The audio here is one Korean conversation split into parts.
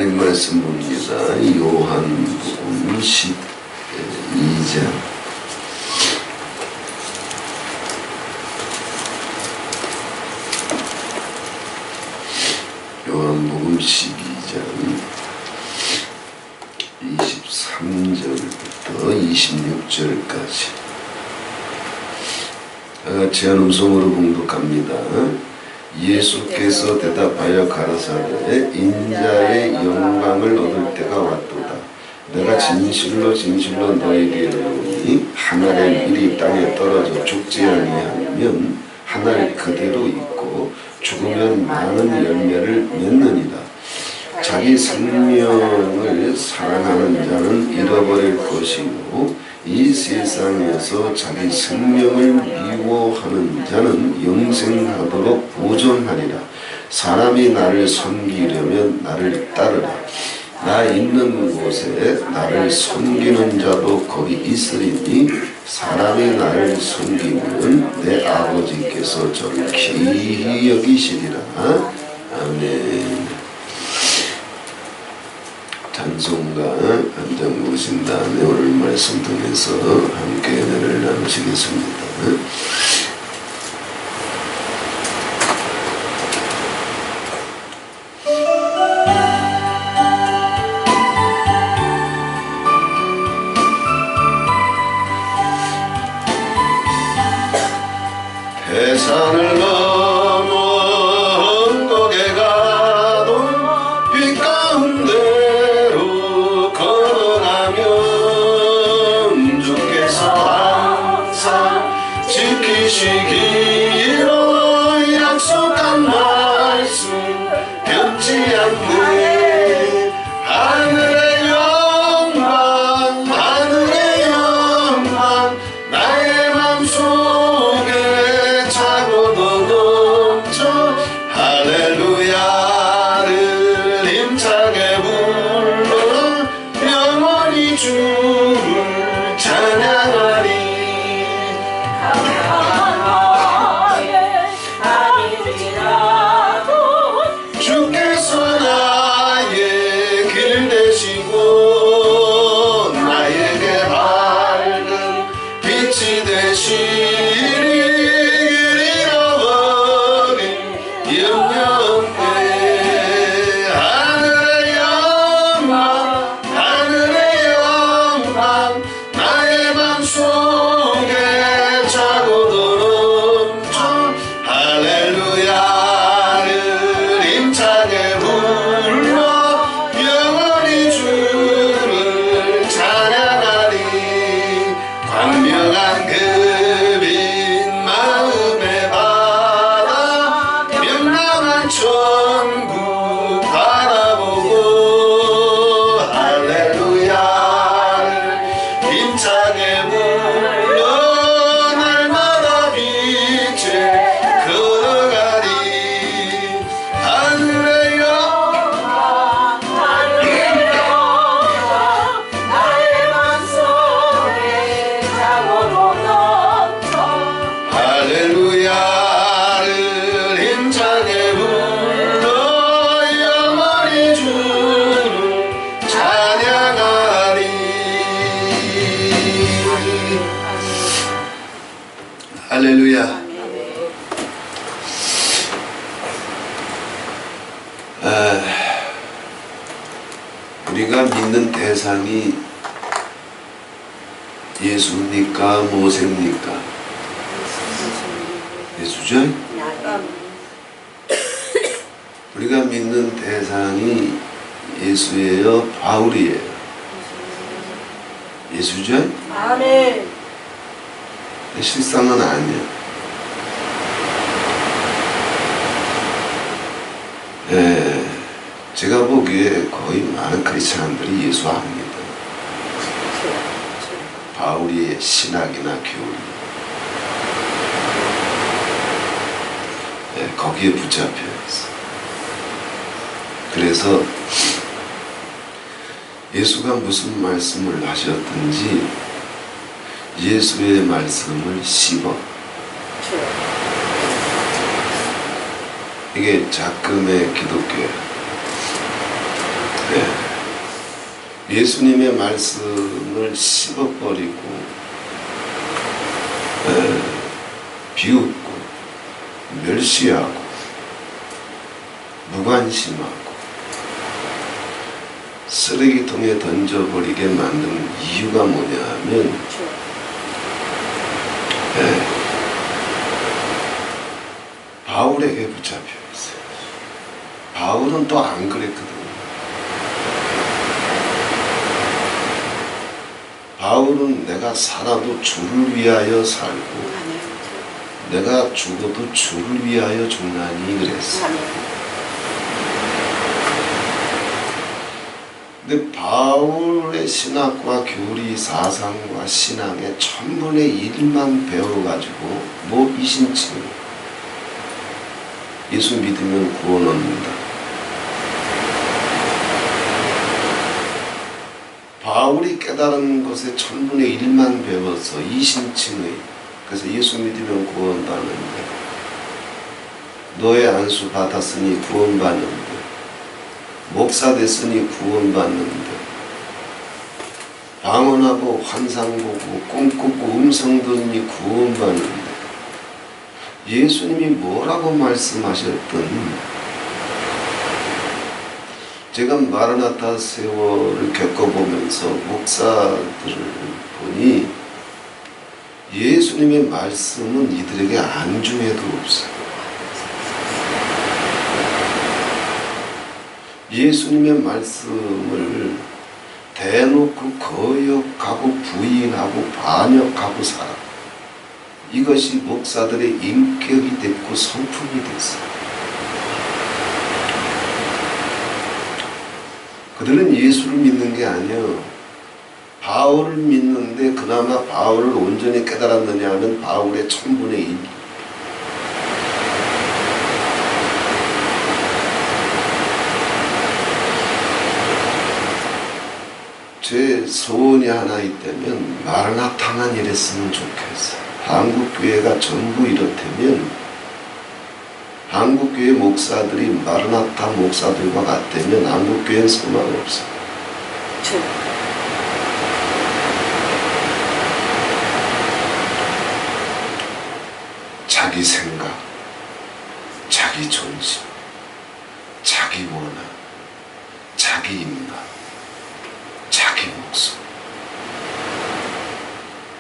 하나님 말씀 봅니다. 요한복음 12장. 요한복음 12장 23절부터 26절까지 다같이 한 음성으로 봉독합니다. 예수께서 대답하여 가라사대 인자의 영광을 얻을 때가 왔도다. 내가 진실로 진실로 너에게 이르노니 한 알의 밀이 땅에 떨어져 죽지 아니하면 한 알 그대로 있고 죽으면 많은 열매를 맺느니라. 자기 생명을 사랑하는 자는 잃어버릴 것이요 이 세상에서 자기 생명을 미워하는 자는 영생하도록 보존하리라. 사람이 나를 섬기려면 나를 따르라. 나 있는 곳에 나를 섬기는 자도 거기 있으리니 사람이 나를 섬기면 내 아버지께서 저를 기히 여기시리라. 아멘. 찬송가 한 장 모신 다음에 오늘 말씀 통해서 함께 은혜를 나누시겠습니다. 태산을 넘어 언덕에 가도 빛 가운데로 걸어가면 주께서 항상 지키시기로 약속한 말씀 변치 않네. 하늘의 영광 하늘의 영광 나의 맘속에 할렐루야를 힘차게 불러 영원히 주를 찬양하리. 주께서 나의 길 되시고 나에게 밝은 빛이 되시리. 할렐루야. 우리가 믿는 대상이 예수입니까? 모세입니까? 예수죠? 우리가 믿는 대상이 예수예요? 바울이에요? 예수죠? 아멘. 실상은 아니야. 제가 보기에 거의 많은 크리스찬들이 예수 압니다. 바울의 신학이나 교리, 거기에 붙잡혀 있어. 그래서 예수가 무슨 말씀을 하셨든지 예수의 말씀을 씹어. 이게 작금의 기독교예요. 네. 예수님의 말씀을 씹어버리고 비웃고 멸시하고 무관심하고 쓰레기통에 던져버리게 만든 이유가 뭐냐 하면 바울에게 붙잡혀 있어요. 바울은 또 안 그랬거든요. 바울은 내가 살아도 주를 위하여 살고 내가 죽어도 주를 위하여 죽나니 그랬어. 근데 바울의 신학과 교리 사상과 신앙의 1000분의 1만 배워가지고 뭐 이신칭 예수 믿으면 구원 얻는다. 바울이 깨달은 것에 1000분의 1만 배워서 이신칭의 그래서 예수 믿으면 구원받는데 너의 안수 받았으니 구원받는데 목사 됐으니 구원받는데 방언하고 환상 보고 꿈꾸고 음성 들으니 구원받는데 예수님이 뭐라고 말씀하셨든 제가 마라나타 세월을 겪어보면서 목사들을 보니 예수님의 말씀은 이들에게 안중에도 없어요. 예수님의 말씀을 대놓고 거역하고 부인하고 반역하고 살아. 이것이 목사들의 인격이 됐고 성품이 됐어요. 그들은 예수를 믿는 게 아니에요. 바울을 믿는데 그나마 바울을 온전히 깨달았느냐 하면 바울의 1000분의 1. 제 소원이 하나 있다면 마라나타만 이랬으면 좋겠어요. 한국교회가 전부 이렇다면 한국교회 목사들이 마라나타 목사들과 같다면 한국교회는 소망 없어요. 자기 생각, 자기 존심, 자기 원한, 자기 입맛, 자기 목숨.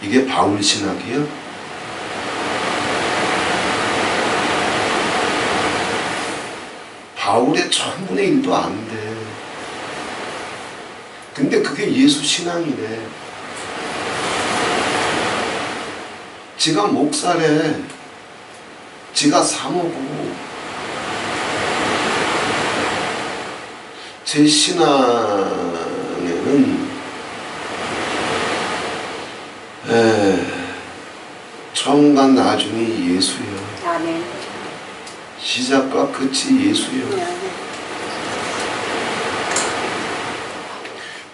이게 바울 신학이요? 바울의 1000분의 1도 안 돼. 근데 그게 예수 신앙이네. 지가 목사래. 지가 사모고. 제 신앙에는 처음과 나중이 예수요. 아멘. 시작과 끝이 예수요.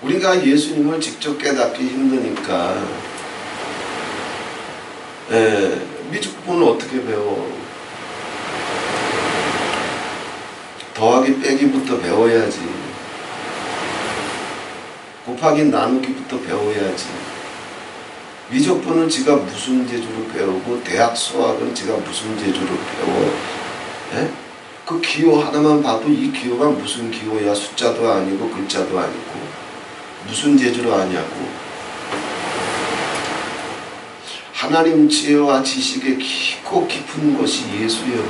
우리가 예수님을 직접 깨닫기 힘드니까 미적분을 어떻게 배워? 더하기 빼기부터 배워야지. 곱하기 나누기부터 배워야지. 미적분은 지가 무슨 재주로 배우고 대학 수학은 지가 무슨 재주로 배워. 그 기호 하나만 봐도 이 기호가 무슨 기호야. 숫자도 아니고 글자도 아니고 무슨 재주로 아냐고. 하나님 지혜와 지식의 깊고 깊은 것이 예수여.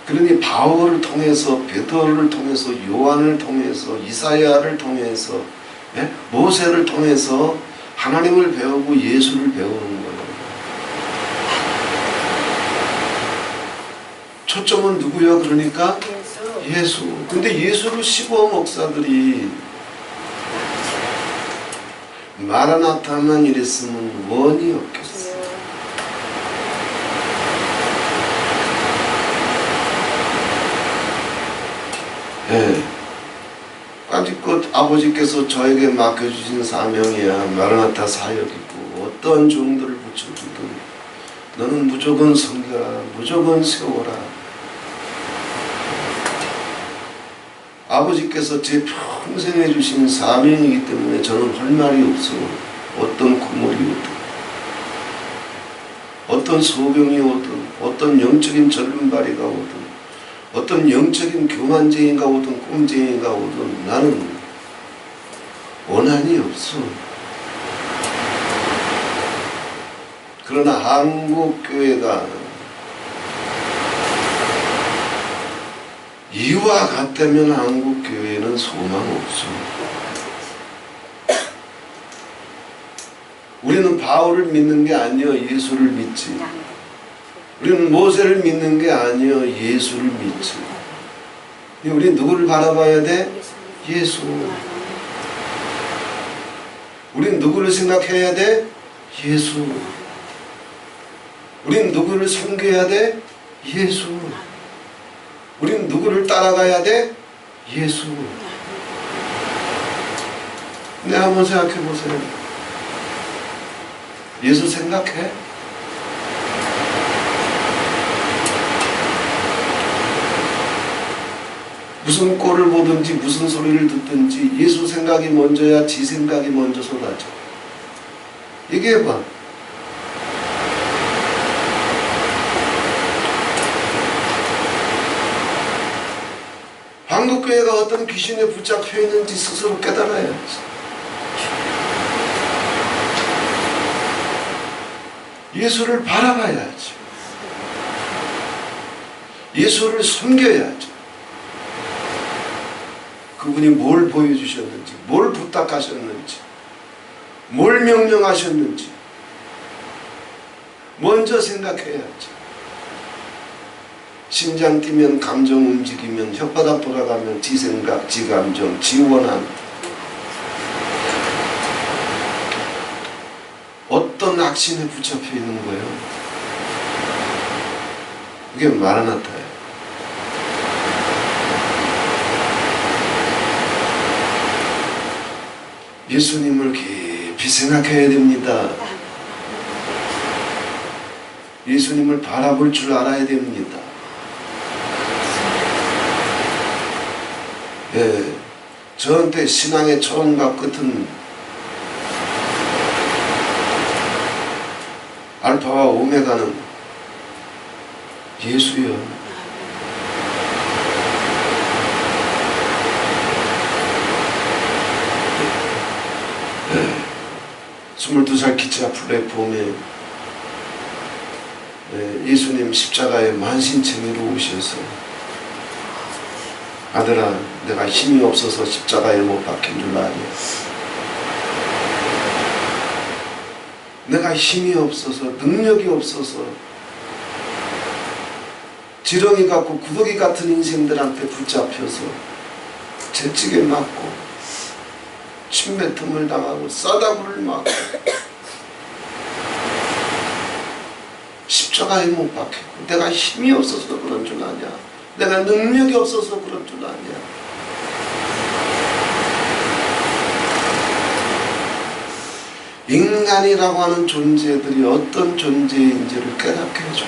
그러니 바울을 통해서 베드로를 통해서 요한을 통해서 이사야를 통해서 모세를 통해서 하나님을 배우고 예수를 배우는 거예요. 초점은 누구요? 그러니까 예수. 근데 예수를 15 목사들이 마라나타만 이랬으면 원이 없겠어. 까짓것 아버지께서 저에게 맡겨주신 사명이야. 마라나타 사역이고 어떠한 종들을 붙여주든 너는 무조건 섬겨라. 무조건 세워라. 아버지께서 제 평생에 주신 사명이기 때문에 저는 할 말이 없어. 어떤 구물이 오든 어떤 소병이 오든 어떤 영적인 절름발이가 오든 어떤 영적인 교만쟁이가 오든 꼼쟁이가 오든 나는 원한이 없어. 그러나 한국교회가 이와 같다면 한국교회는 소망 없어. 우리는 바울을 믿는 게 아니여 예수를 믿지. 우리는 모세를 믿는 게 아니여 예수를 믿지. 우리 누구를 바라봐야 돼? 예수. 우린 누구를 생각해야 돼? 예수. 우린 누구를 섬겨야 돼? 예수. 우린 누구를 따라가야 돼? 예수. 네, 한번 생각해 보세요. 예수 생각해? 무슨 꼴을 보든지 무슨 소리를 듣든지 예수 생각이 먼저야 지 생각이 먼저 쏟아져. 얘기해봐. 한국교회가 어떤 귀신에 붙잡혀 있는지 스스로 깨달아야지. 예수를 바라봐야지. 예수를 섬겨야지. 그분이 뭘 보여주셨는지, 뭘 부탁하셨는지, 뭘 명령하셨는지 먼저 생각해야지. 심장 뛰면 감정 움직이면 혓바닥 돌아가면 지 생각, 지 감정, 지 원한. 어떤 악신에 붙잡혀 있는 거예요? 이게 마라나타예요. 예수님을 깊이 생각해야 됩니다. 예수님을 바라볼 줄 알아야 됩니다. 예, 저한테 신앙의 처음과 끝은 알파와 오메가는 예수요. 예, 22살 기차 플랫폼에 예수님 십자가에 만신창이로 오셔서 아들아 내가 힘이 없어서 십자가에 못 박힌 줄 아냐. 내가 힘이 없어서 능력이 없어서 지렁이 같고 구더기 같은 인생들한테 붙잡혀서 채찍에 맞고 침뱉음을 당하고 싸다구를 맞고 십자가에 못 박혔고 내가 힘이 없어서 그런 줄 아냐. 내가 능력이 없어서 그런 줄 아냐. 인간이라고 하는 존재들이 어떤 존재인지를 깨닫게 해줘.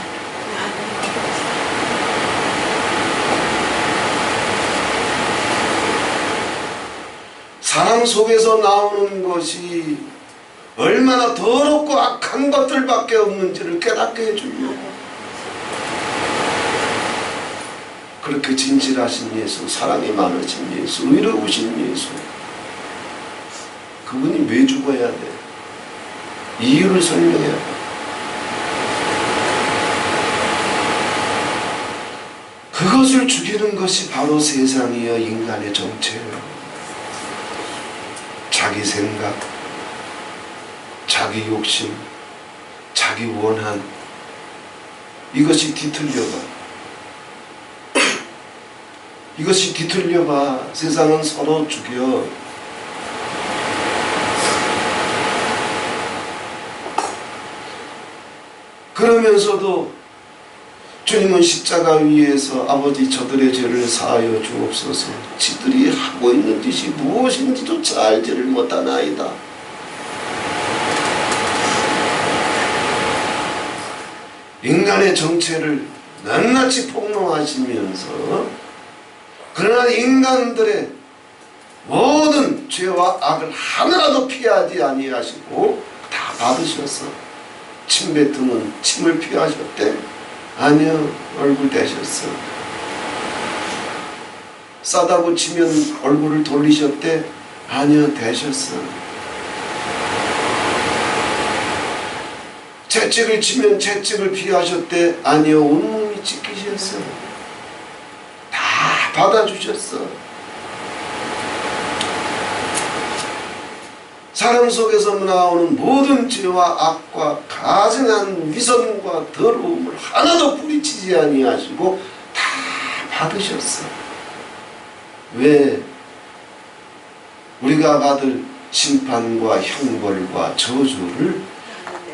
사람 속에서 나오는 것이 얼마나 더럽고 악한 것들밖에 없는지를 깨닫게 해주려고. 그렇게 진실하신 예수, 사랑이 많으신 예수, 의로우신 예수, 그분이 왜 죽어야 돼? 이유를 설명해야 돼. 그것을 죽이는 것이 바로 세상이여 인간의 정체예요. 자기 생각, 자기 욕심, 자기 원한, 이것이 뒤틀려봐. 이것이 뒤틀려봐. 세상은 서로 죽여. 그러면서도 주님은 십자가 위에서 아버지 저들의 죄를 사하여 주옵소서. 지들이 하고 있는 짓이 무엇인지조차 알지를 못하나이다. 인간의 정체를 낱낱이 폭로하시면서 그러나 인간들의 모든 죄와 악을 하나라도 피하지 아니하시고 다 받으셨어. 침 뱉으면 침을 피하셨대? 아니요, 얼굴 대셨어. 싸다고 치면 얼굴을 돌리셨대? 아니요, 대셨어. 채찍을 치면 채찍을 피하셨대? 아니요, 온몸이 찢기셨어. 다 받아주셨어. 사람 속에서 나오는 모든 죄와 악과 가증한 위선과 더러움을 하나도 뿌리치지 아니하시고 다 받으셨어. 왜? 우리가 받을 심판과 형벌과 저주를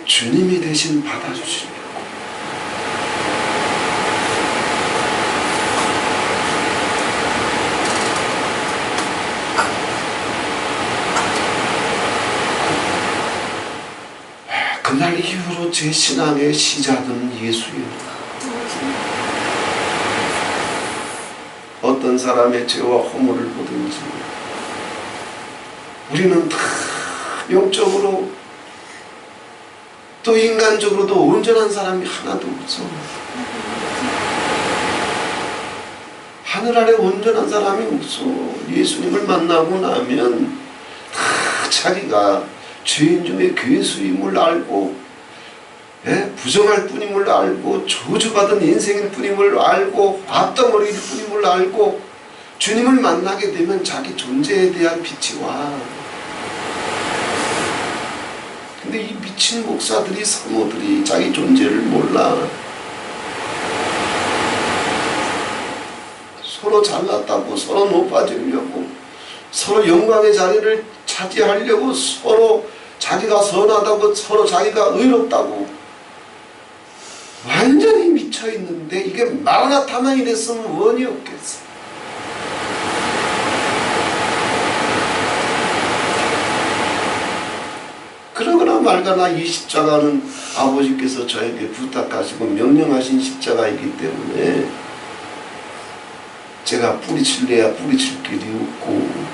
주님이 대신 받아주시려고. 그날 이후로 제 신앙의 시작은 예수입니다. 어떤 사람의 죄와 허물을 보든지 우리는 다 영적으로 또 인간적으로도 온전한 사람이 하나도 없어. 하늘 아래 온전한 사람이 없어. 예수님을 만나고 나면 다 자기가 죄인 중에 괴수임을 알고 부정할 뿐임을 알고 저주받은 인생일 뿐임을 알고 앞덩어리일 뿐임을 알고 주님을 만나게 되면 자기 존재에 대한 빛이 와. 근데 이 미친 목사들이 사모들이 자기 존재를 몰라. 서로 잘났다고 서로 높아지려고 서로 영광의 자리를 차지하려고 서로 자기가 선하다고 서로 자기가 의롭다고 완전히 미쳐있는데 이게 마라나타만 이랬으면 원이 없겠어. 그러거나 말거나 이 십자가는 아버지께서 저에게 부탁하시고 명령하신 십자가이기 때문에 제가 뿌리칠래야 뿌리칠 길이 없고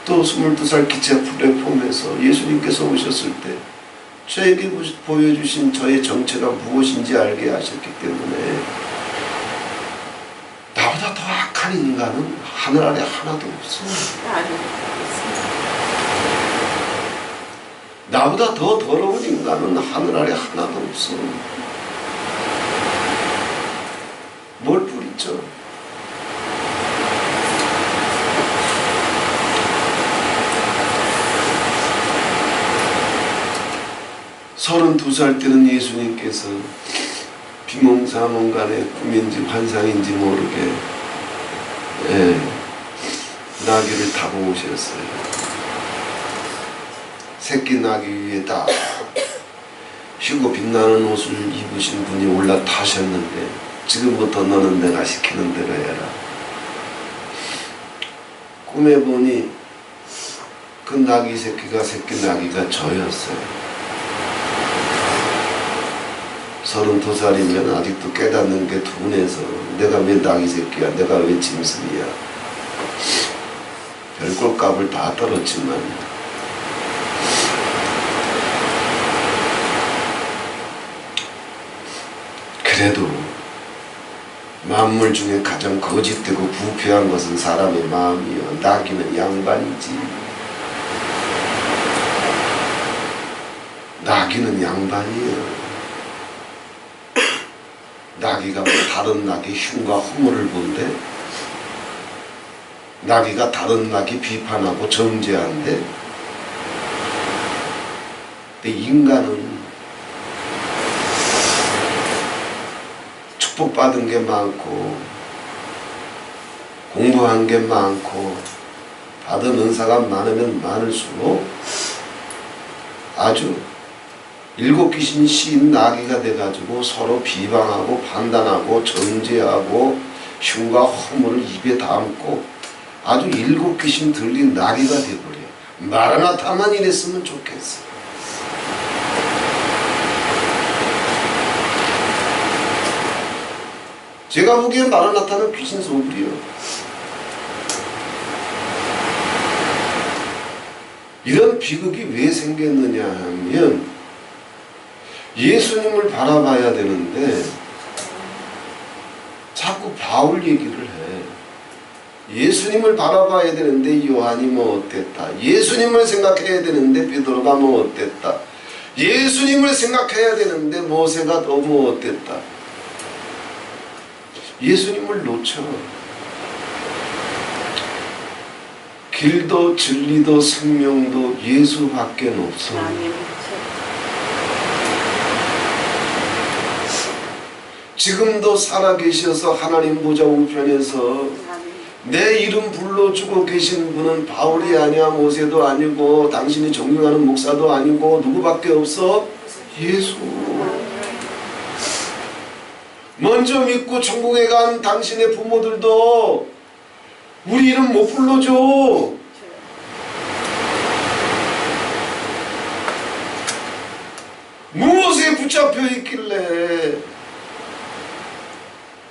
또 22살 기차 플랫폼에서 예수님께서 오셨을 때 저에게 보여주신 저의 정체가 무엇인지 알게 하셨기 때문에 나보다 더 악한 인간은 하늘 아래 하나도 없어. 나보다 더 더러운 인간은 하늘 아래 하나도 없어. 뭘 뿌리쳐? 32살 때는 예수님께서 비몽사몽간에 꿈인지 환상인지 모르게 나귀를 타고 오셨어요. 새끼 나귀 위에 딱 휘고 빛나는 옷을 입으신 분이 올라타셨는데 지금부터 너는 내가 시키는 대로 해라. 꿈에 보니 그 나귀 새끼가 새끼 나귀가 저였어요. 32살이면 아직도 깨닫는 게 둔해서 내가 왜 나귀 새끼야, 내가 왜 짐승이야. 별꼴값을 다 떨었지만 그래도 만물 중에 가장 거짓되고 부패한 것은 사람의 마음이요 나귀는 양반이지. 나귀는 양반이요. 나귀가 뭐 다른 나귀 흉과 허물을 본대? 나귀가 다른 나귀 비판하고 정죄한대? 근데 인간은 축복받은 게 많고 공부한 게 많고 받은 은사가 많으면 많을수록 아주 일곱 귀신 씌인 나귀가 돼가지고 서로 비방하고 판단하고 정죄하고 흉과 허물을 입에 담고 아주 일곱 귀신 들린 나귀가 돼버려. 마라나타만 이랬으면 좋겠어. 제가 보기엔 마라나타는 귀신 소굴이요. 이런 비극이 왜 생겼느냐 하면 예수님을 바라봐야 되는데 자꾸 바울 얘기를 해. 예수님을 바라봐야 되는데 요한이 뭐 어땠다. 예수님을 생각해야 되는데 베드로가 뭐 어땠다. 예수님을 생각해야 되는데 모세가 너무 어땠다. 예수님을 놓쳐. 길도 진리도 생명도 예수밖에 없어. 지금도 살아계셔서 하나님 보좌 우편에서 내 이름 불러주고 계신 분은 바울이 아니야, 모세도 아니고 당신이 존경하는 목사도 아니고 누구밖에 없어? 예수. 먼저 믿고 천국에 간 당신의 부모들도 우리 이름 못 불러줘. 무엇에 붙잡혀 있길래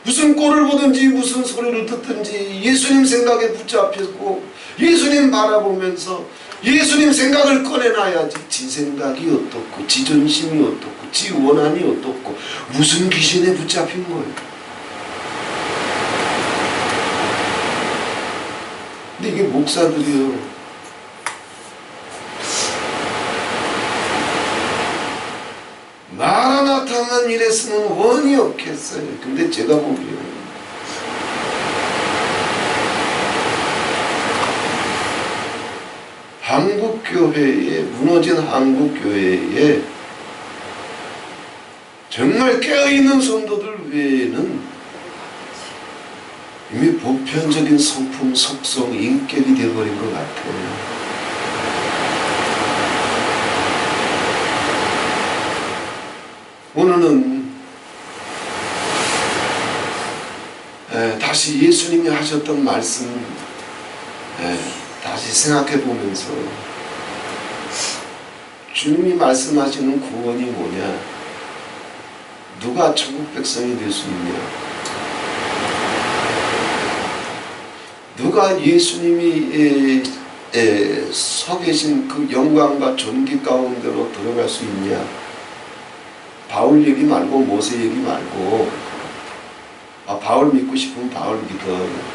무슨 꼴을 보든지 무슨 소리를 듣든지 예수님 생각에 붙잡혔고 예수님 바라보면서 예수님 생각을 꺼내놔야지. 지 생각이 어떻고 지 존심이 어떻고 지 원한이 어떻고 무슨 귀신에 붙잡힌 거예요. 근데 이게 목사들이요, 마라나타만 이랬으면 원이 없겠어요. 근데 제가 보기에는 한국교회에, 무너진 한국교회에 정말 깨어있는 성도들 외에는 이미 보편적인 성품, 속성, 인격이 되어버린 것 같아요. 오늘은 다시 예수님이 하셨던 말씀 다시 생각해 보면서 주님이 말씀하시는 구원이 뭐냐, 누가 천국 백성이 될 수 있냐, 누가 예수님이 서 계신 그 영광과 존귀 가운데로 들어갈 수 있냐. 바울 얘기 말고 모세 얘기 말고, 바울 믿고 싶으면 바울 믿어.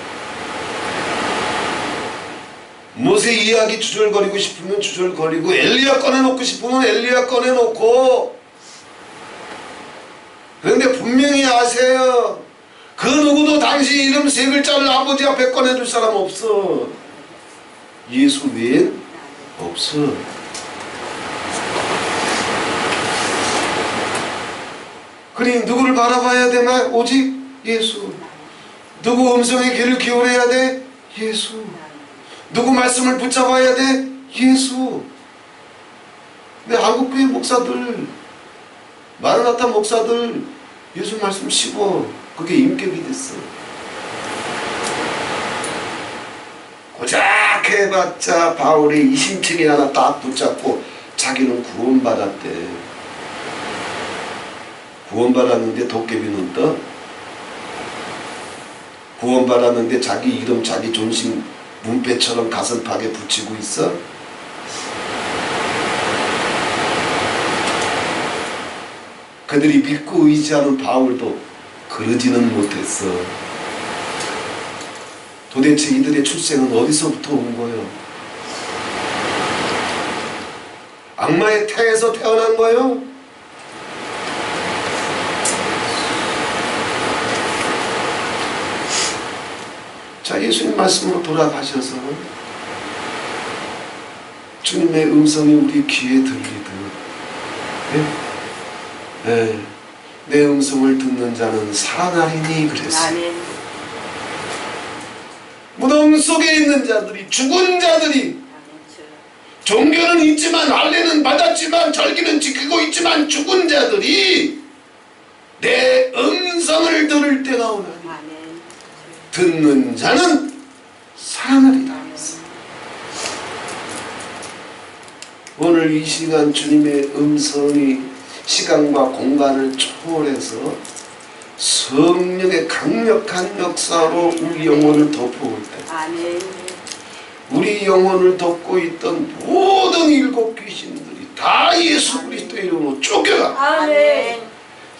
모세 이야기 주절거리고 싶으면 주절거리고, 엘리야 꺼내놓고 싶으면 엘리야 꺼내놓고. 그런데 분명히 아세요. 그 누구도 당신 이름 세 글자를 아버지 앞에 꺼내줄 사람 없어. 예수 외엔 없어. 그러니 누구를 바라봐야 되나? 오직 예수. 누구 음성에 귀를 기울여야 돼? 예수. 누구 말씀을 붙잡아야 돼? 예수. 근데 한국교회 목사들, 마라나타 목사들 예수 말씀 씹어. 그게 인격이 됐어. 고작 해봤자 바울의 이심책이 하나 딱 붙잡고 자기는 구원받았대. 구원받았는데 도깨비는 떠? 구원받았는데 자기 이름 자기 존심 문패처럼 가슴팍에 붙이고 있어? 그들이 믿고 의지하는 바울도 그러지는 못했어. 도대체 이들의 출생은 어디서부터 온 거예요? 악마의 태에서 태어난 거예요? 자, 예수님 말씀으로 돌아가셔서 주님의 음성이 우리 귀에 들리듯, 내 음성을 듣는 자는 살아나리니 그랬어요. 무덤 속에 있는 자들이, 죽은 자들이, 종교는 있지만 할례는 받았지만 절기는 지키고 있지만 죽은 자들이 내 음성을 들을 때가 오나니 듣는 자는 살아나리라. 오늘 이 시간 주님의 음성이 시간과 공간을 초월해서 성령의 강력한 역사로 우리 영혼을 덮어올 때, 우리 영혼을 덮고 있던 모든 일곱 귀신들이 다 예수 그리스도 이름으로 쫓겨가 아멘.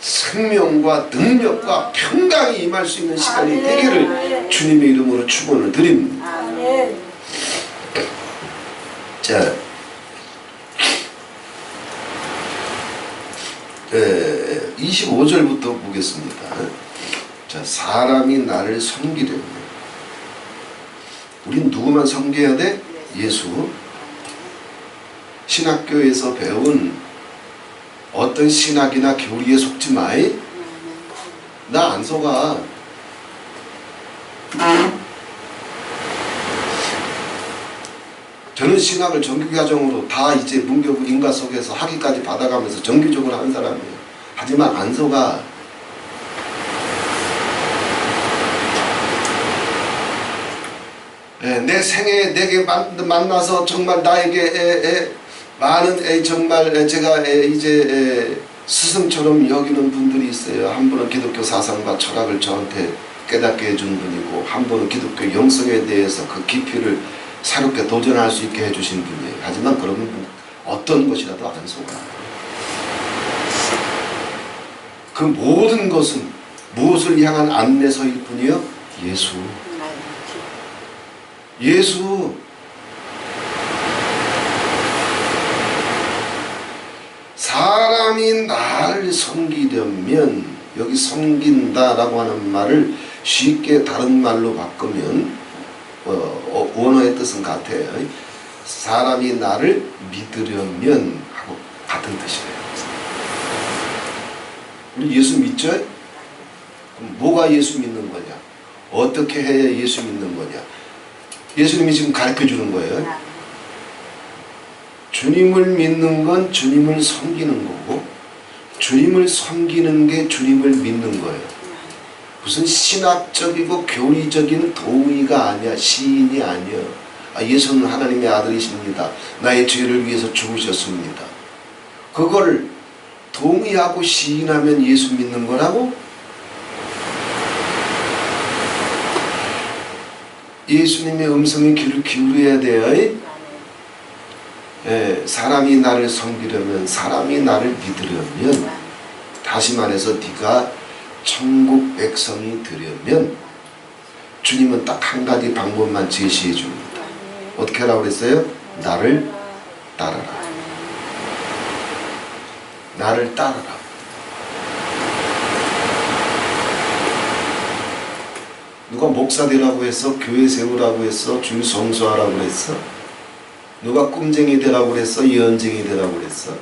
생명과 능력과 평강이 임할 수 있는 시간이 되기를 주님의 이름으로 축원을 드립니다. 아멘. 자, 25절부터 보겠습니다. 자, 사람이 나를 섬기려면 우린 누구만 섬겨야 돼? 예수. 신학교에서 배운 어떤 신학이나 교리에 속지 마이. 나 안 속아. 저는 신학을 정규과정으로 다 이제 문교부 인가 속에서 학위까지 받아가면서 정규적으로 한 사람이에요. 하지만 안 속아. 내 생에 내게 만나서 정말 나에게 많은 정말 제가 이제 스승처럼 여기는 분들이 있어요. 한 분은 기독교 사상과 철학을 저한테 깨닫게 해준 분이고, 한 분은 기독교 영성에 대해서 그 깊이를 새롭게 도전할 수 있게 해주신 분이에요. 하지만 그러면 어떤 것이라도 안 속아. 그 모든 것은 무엇을 향한 안내서일 뿐이요? 예수. 예수. 사람이 나를 섬기려면, 여기 섬긴다라고 하는 말을 쉽게 다른 말로 바꾸면 원어의 뜻은 같아요. 사람이 나를 믿으려면 하고 같은 뜻이에요. 우리 예수 믿죠? 그럼 뭐가 예수 믿는 거냐? 어떻게 해야 예수 믿는 거냐? 예수님이 지금 가르쳐 주는 거예요. 주님을 믿는 건 주님을 섬기는 거고, 주님을 섬기는 게 주님을 믿는 거예요. 무슨 신학적이고 교리적인 도의가 아니야. 시인이 아니야. 예수는 하나님의 아들이십니다. 나의 죄를 위해서 죽으셨습니다. 그걸 동의하고 시인하면 예수 믿는 거라고? 예수님의 음성에 귀를 기울여야 돼요. 사람이 나를 섬기려면, 사람이 나를 믿으려면, 다시 말해서 네가 천국 백성이 되려면 주님은 딱 한 가지 방법만 제시해 줍니다. 어떻게 하라고 그랬어요? 나를 따라라. 나를 따라라. 누가 목사 되라고 했어? 교회 세우라고 했어? 주 성수하라고 했어? 누가 꿈쟁이 되라고 그랬어? 예언쟁이 되라고 그랬어?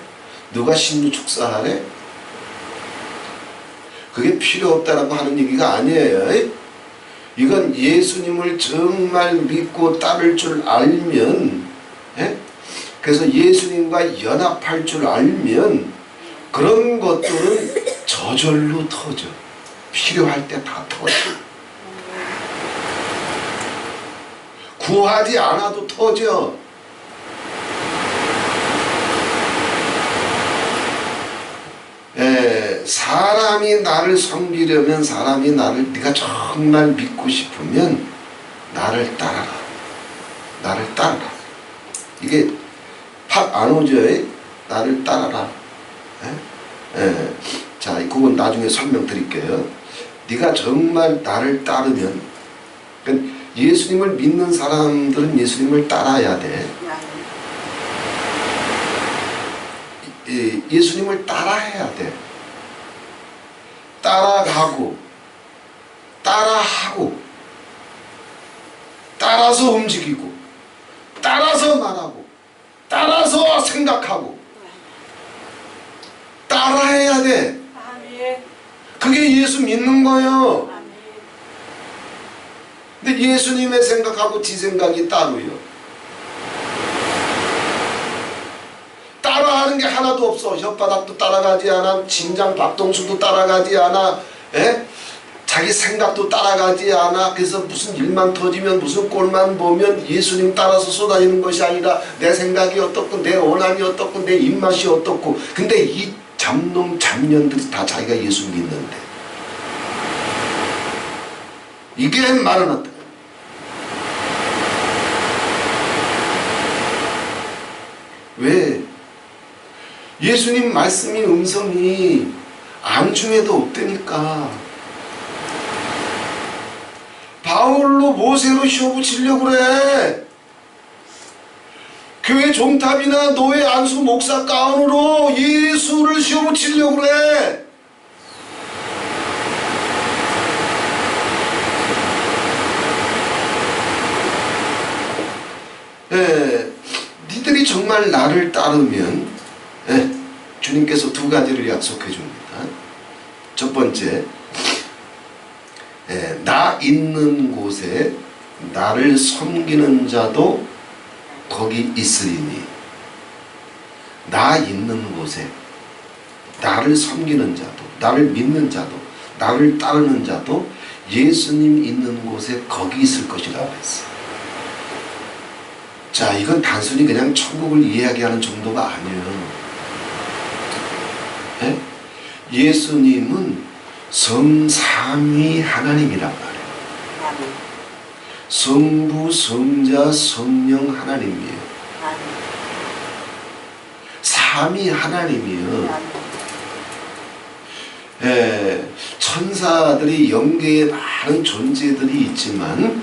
누가 신유 축사하래? 그게 필요 없다라고 하는 얘기가 아니에요. 이건 예수님을 정말 믿고 따를 줄 알면, 그래서 예수님과 연합할 줄 알면 그런 것들은 저절로 터져. 필요할 때 다 터져. 구하지 않아도 터져. 사람이 나를 섬기려면, 사람이 나를, 네가 정말 믿고 싶으면 나를 따라라. 나를 따라라. 이게 팍 안 오죠? 나를 따라라. 자, 그건 나중에 설명드릴게요. 네가 정말 나를 따르면, 그러니까 예수님을 믿는 사람들은 예수님을 따라야 돼. 예수님을 따라해야 돼. 따라가고, 따라하고, 따라서 움직이고, 따라서 말하고, 따라서 생각하고, 따라해야 돼. 그게 예수 믿는 거예요. 근데 예수님의 생각하고 지 생각이 따로요. 따라하는 게 하나도 없어. 혓바닥도 따라가지 않아. 심장 박동수도 따라가지 않아. 자기 생각도 따라가지 않아. 그래서 무슨 일만 터지면, 무슨 꼴만 보면 예수님 따라서 쏟아지는 것이 아니라 내 생각이 어떻고, 내 원한이 어떻고, 내 입맛이 어떻고. 근데 이 잡놈 잡년들이 다 자기가 예수 믿는데, 이게 말은 어때? 왜? 예수님 말씀이 음성이 안중에도 없다니까. 바울로 모세로 씌워붙이려고 그래. 교회 종탑이나 노예 안수 목사 가운으로 예수를 씌워붙이려고 그래. 니들이 정말 나를 따르면 주님께서 두 가지를 약속해 줍니다. 첫 번째, 나 있는 곳에 나를 섬기는 자도 거기 있으리니. 나 있는 곳에 나를 섬기는 자도, 나를 믿는 자도, 나를 따르는 자도 예수님 있는 곳에 거기 있을 것이라고 했어요. 자, 이건 단순히 그냥 천국을 이야기하는 정도가 아니에요. 예수님은 성삼위 하나님이란 말이에요. 성부, 성자, 성령 하나님이에요. 삼위 하나님이에요. 천사들이 영계에 많은 존재들이 있지만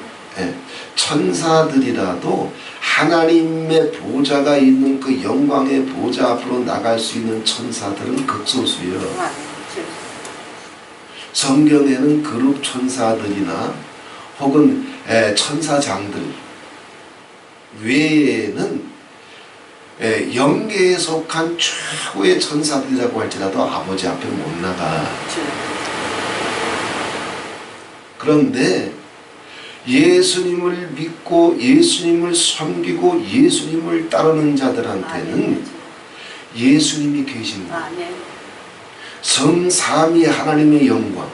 천사들이라도 하나님의 보좌가 있는 그 영광의 보좌 앞으로 나갈 수 있는 천사들은 극소수예요. 성경에는 그룹 천사들이나 혹은 천사장들 외에는 영계에 속한 최고의 천사들이라고 할지라도 아버지 앞에 못 나가. 그런데 예수님을 믿고 예수님을 섬기고 예수님을 따르는 자들한테는 예수님이 계신 거예요. 성삼위 하나님의 영광.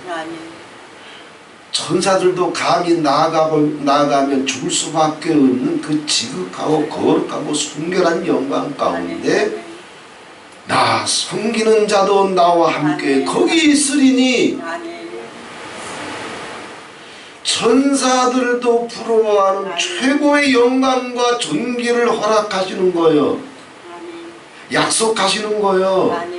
천사들도 감히 나아가면 죽을 수밖에 없는 그 지극하고 거룩하고 순결한 영광 가운데 나 섬기는 자도 나와 함께 거기 있으리니 천사들도 부러워하는 최고의 영광과 존귀를 허락하시는 거예요. 약속하시는 거예요.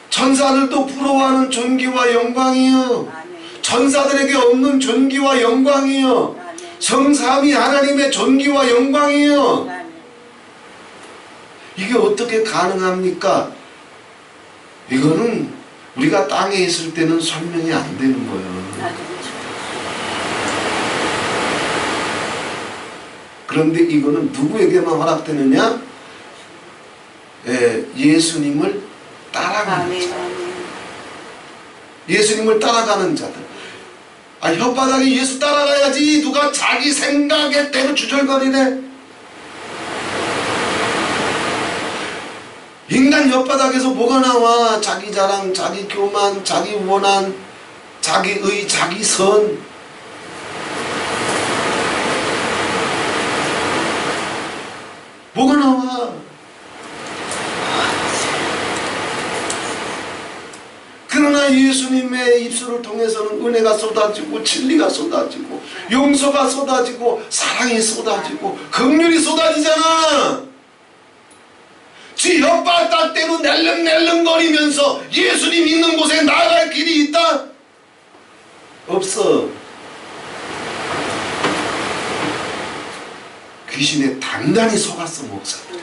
천사들도 부러워하는 존귀와 영광이요. 천사들에게 없는 존귀와 영광이요. 성삼위 하나님의 존귀와 영광이요. 이게 어떻게 가능합니까? 이거는 우리가 땅에 있을 때는 설명이 안 되는 거예요. 그런데 이거는 누구에게만 허락되느냐? 예수님을 따라가는 자. 예수님을 따라가는 자들. 혓바닥에 예수 따라가야지 누가 자기 생각에 대로 주절거리네. 인간 혓바닥에서 뭐가 나와? 자기 자랑, 자기 교만, 자기 원한, 자기 의, 자기 선. 뭐가 나와? 그러나 예수님의 입술을 통해서는 은혜가 쏟아지고 진리가 쏟아지고 용서가 쏟아지고 사랑이 쏟아지고 긍휼이 쏟아지잖아. 지 혓바닥대로 낼름낼름거리면서 예수님 있는 곳에 나아갈 길이 있다? 없어. 귀신에 단단히 속았어 목사들.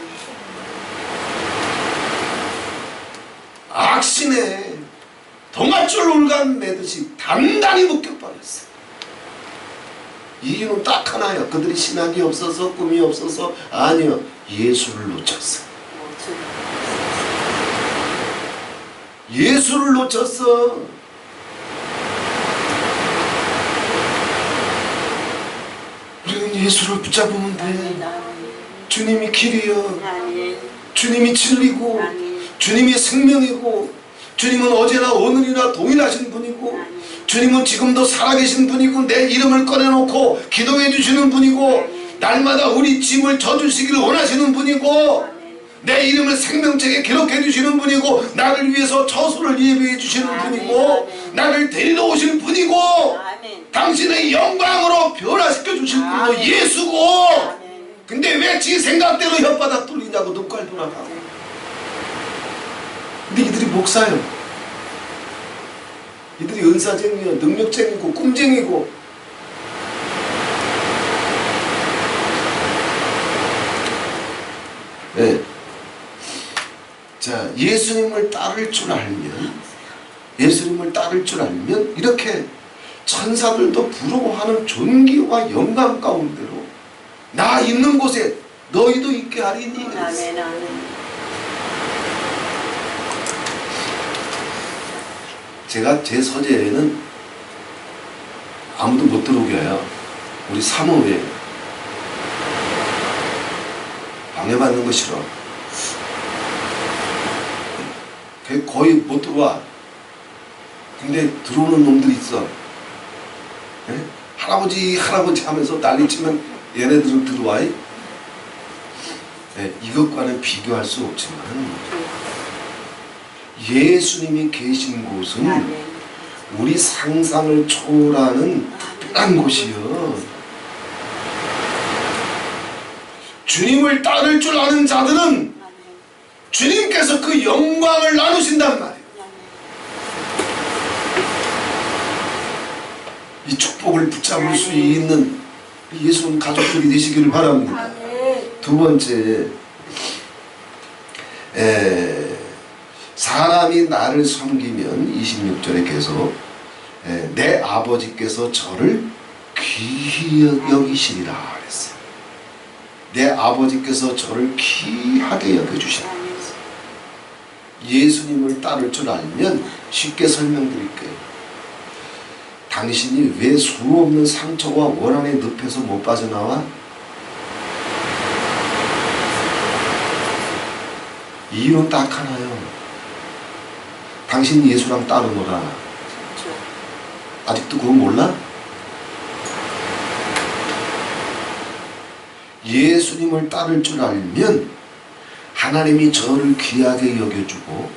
악신에 동아줄 울간 매듯이 단단히 묶여버렸어. 이유는 딱 하나야. 그들이 신학이 없어서 꿈이 없어서 아니요. 예수를 놓쳤어. 예수를 놓쳤어. 우리는 예수를 붙잡으면 돼. 주님이 길이요. 주님이 진리고 주님이 생명이고 주님은 어제나 오늘이나 동일하신 분이고 주님은 지금도 살아계신 분이고 내 이름을 꺼내놓고 기도해 주시는 분이고 날마다 우리 짐을 져주시기를 원하시는 분이고 내 이름을 생명책에 기록해 주시는 분이고 나를 위해서 처소를 예비해 주시는 분이고 나를 데리러 오실 분이고 당신의 영광으로 변화시켜 주실 분도 예수고 근데 왜 지 생각대로 혓바닥 뚫리냐고 눈깔 돌아가고. 근데 이들이 목사요. 이들이 은사쟁이요, 능력쟁이고 꿈쟁이고. 네. 자, 예수님을 따를 줄 알면, 예수님을 따를 줄 알면 이렇게 천사들도 부러워하는 존귀와 영광 가운데로 나 있는 곳에 너희도 있게 하리니. 아멘, 아멘. 제가 제 서재에는 아무도 못 들어오게 해요. 우리 사모에 방해받는 거 싫어. 거의 못 들어와. 근데 들어오는 놈들이 있어. 예? 할아버지 할아버지 하면서 난리치면 얘네들은 들어와. 예, 이것과는 비교할 수 없지만 예수님이 계신 곳은 우리 상상을 초월하는 특별한 곳이요. 주님을 따를 줄 아는 자들은 주님께서 그 영광을 나누신단 말이에요. 이 축복을 붙잡을 수 있는 예수님 가족들이 되시기를 바랍니다. 두 번째, 사람이 나를 섬기면 26절에 계속 내 아버지께서 저를 귀히 여기시리라 그랬어요. 내 아버지께서 저를 귀하게 여겨주시리라. 예수님을 따를 줄 알면 쉽게 설명드릴게요. 당신이 왜 수없는 상처와 원한의 늪에서 못 빠져나와? 이유는 딱 하나요. 당신이 예수랑 따르노라. 아직도 그거 몰라? 예수님을 따를 줄 알면 하나님이 저를 귀하게 여겨주고,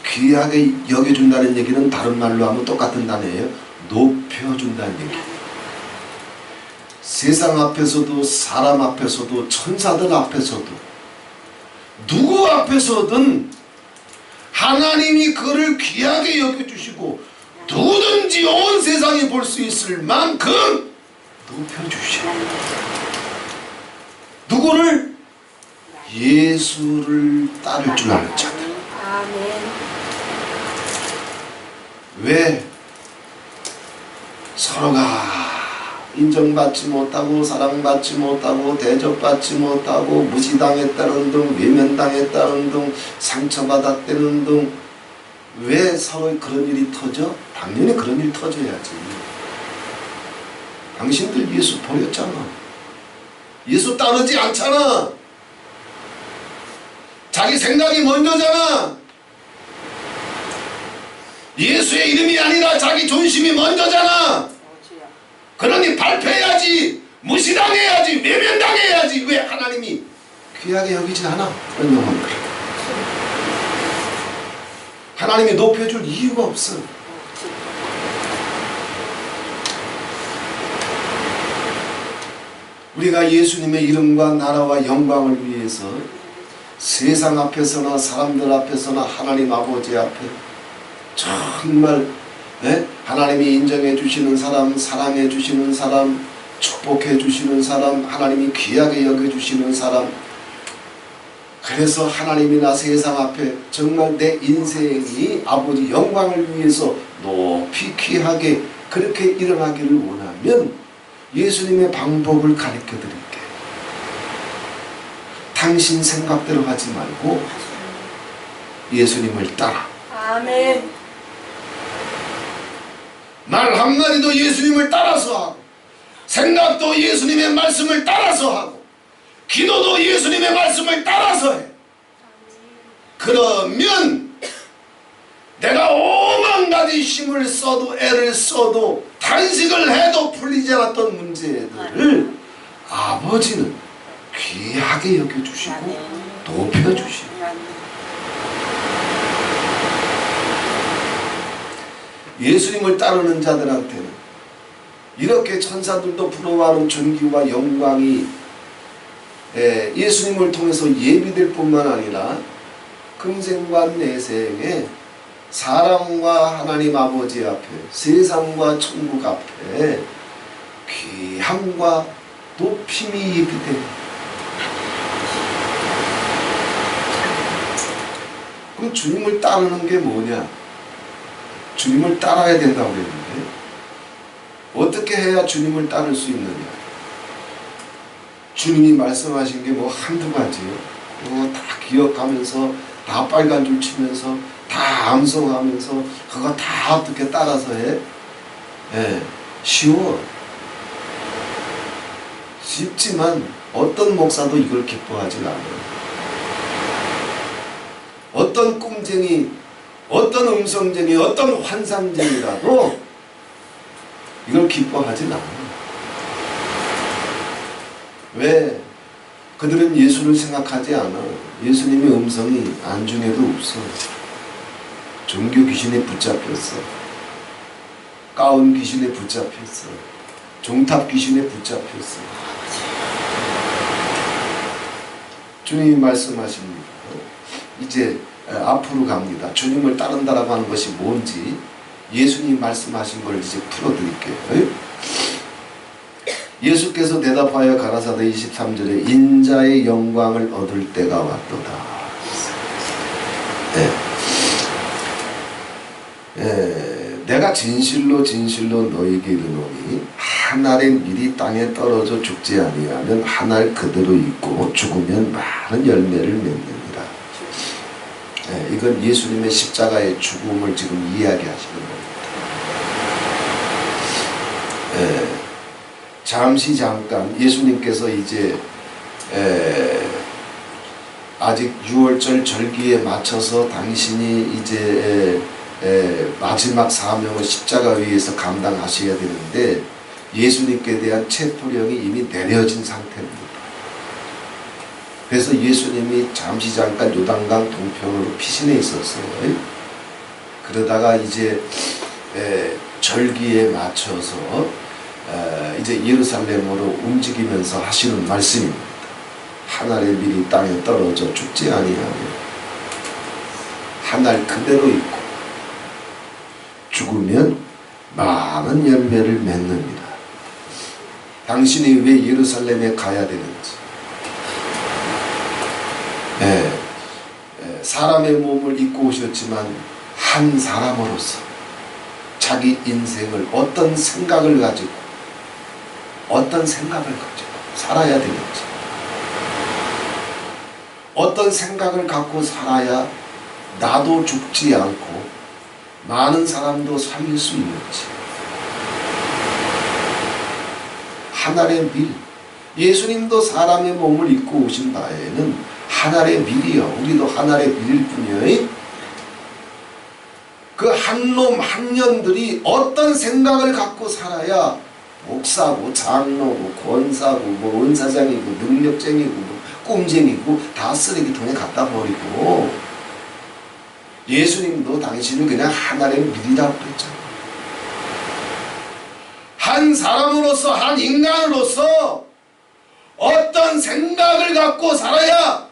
귀하게 여겨준다는 얘기는 다른 말로 하면 똑같은 단어예요. 높여준다는 얘기. 세상 앞에서도 사람 앞에서도 천사들 앞에서도 누구 앞에서든 하나님이 그를 귀하게 여겨주시고 누구든지 온 세상이 볼 수 있을 만큼 높여주셔. 누구를? 예수를 따를 줄 아는 자들. 왜? 서로가 인정받지 못하고 사랑받지 못하고 대접받지 못하고 무시당했다는 등 외면당했다는 등 상처받았다는 등 왜 서로 그런 일이 터져? 당연히 그런 일이 터져야지. 당신들 예수 버렸잖아. 예수 따르지 않잖아. 자기 생각이 먼저잖아. 예수의 이름이 아니라 자기 존심이 먼저잖아. 그러니 발표해야지, 무시당해야지, 외면당해야지. 왜 하나님이 귀하게 여기지 않아? 그런 영혼 그래. 하나님이 높여줄 이유가 없어. 우리가 예수님의 이름과 나라와 영광을 위해서 세상 앞에서나 사람들 앞에서나 하나님 아버지 앞에 정말 하나님이 인정해 주시는 사람, 사랑해 주시는 사람, 축복해 주시는 사람, 하나님이 귀하게 여겨 주시는 사람, 그래서 하나님이나 세상 앞에 정말 내 인생이 아버지 영광을 위해서 높이 귀하게 그렇게 일어나기를 원하면 예수님의 방법을 가르쳐 드릴게. 당신 생각대로 하지 말고 예수님을 따라. 아멘. 말 한마디도 예수님을 따라서 하고, 생각도 예수님의 말씀을 따라서 하고, 기도도 예수님의 말씀을 따라서 해. 그러면 내가 오만 가지 힘을 써도 애를 써도 단식을 해도 풀리지 않았던 문제들을 아버지는 귀하게 여겨주시고 높여주시고, 예수님을 따르는 자들한테는 이렇게 천사들도 부러워하는 존귀와 영광이 예수님을 통해서 예비될 뿐만 아니라 금생과 내생에 사람과 하나님 아버지 앞에, 세상과 천국 앞에 귀함과 높임이 예비됩니다. 그럼 주님을 따르는 게 뭐냐? 주님을 따라야 된다고 그랬는데 어떻게 해야 주님을 따를 수 있느냐? 주님이 말씀하신 게 뭐 한두 가지요. 그거 다 기억하면서 다 빨간 줄 치면서 다 암송하면서 그거 다 어떻게 따라서 해? 쉬워. 쉽지만 어떤 목사도 이걸 기뻐하지 않아요. 어떤 꿈쟁이, 어떤 음성쟁이, 어떤 환상쟁이라도 이걸 기뻐하지 않아요. 왜? 그들은 예수를 생각하지 않아. 예수님의 음성이 안중에도 없어. 종교 귀신에 붙잡혔어. 가운 귀신에 붙잡혔어. 종탑 귀신에 붙잡혔어. 주님이 말씀하십니다. 이제 앞으로 갑니다. 주님을 따른다라고 하는 것이 뭔지 예수님 말씀하신 걸 이제 풀어드릴게요. 예수께서 대답하여 가라사대 23절에 인자의 영광을 얻을 때가 왔도다. 내가 진실로 진실로 너희에게 이르노니 한 알의 밀이 땅에 떨어져 죽지 아니하면 한 알 그대로 있고 죽으면 많은 열매를 맺느니라. 이건 예수님의 십자가의 죽음을 지금 이야기하시는 겁니다. 잠시 잠깐 예수님께서 이제 아직 6월절 절기에 맞춰서 당신이 이제 마지막 사명을 십자가 위에서 감당하셔야 되는데 예수님께 대한 체포령이 이미 내려진 상태입니다. 그래서 예수님이 잠시 잠깐 요단강 동편으로 피신해 있었어요. 그러다가 이제 절기에 맞춰서 이제 예루살렘으로 움직이면서 하시는 말씀입니다. 한 알의 밀이 땅에 떨어져 죽지 아니하며 한 알 그대로 있고 죽으면 많은 열매를 맺느니라. 당신이 왜 예루살렘에 가야 되는지, 사람의 몸을 입고 오셨지만 한 사람으로서 자기 인생을 어떤 생각을 가지고 살아야 되는지, 어떤 생각을 갖고 살아야 나도 죽지 않고 많은 사람도 살릴 수 있는지. 한 알의 밀, 예수님도 사람의 몸을 입고 오신 바에는 한 알의 밀이요, 우리도 한 알의 밀일 뿐이요. 그 한 놈 한 년들이 어떤 생각을 갖고 살아야 목사고 장로고 권사고 뭐 은사장이고 능력쟁이고 뭐 꿈쟁이고 다 쓰레기통에 갖다 버리고. 예수님도 당신은 그냥 한 알의 밀이라고 그랬잖아요. 한 사람으로서, 한 인간으로서 어떤 생각을 갖고 살아야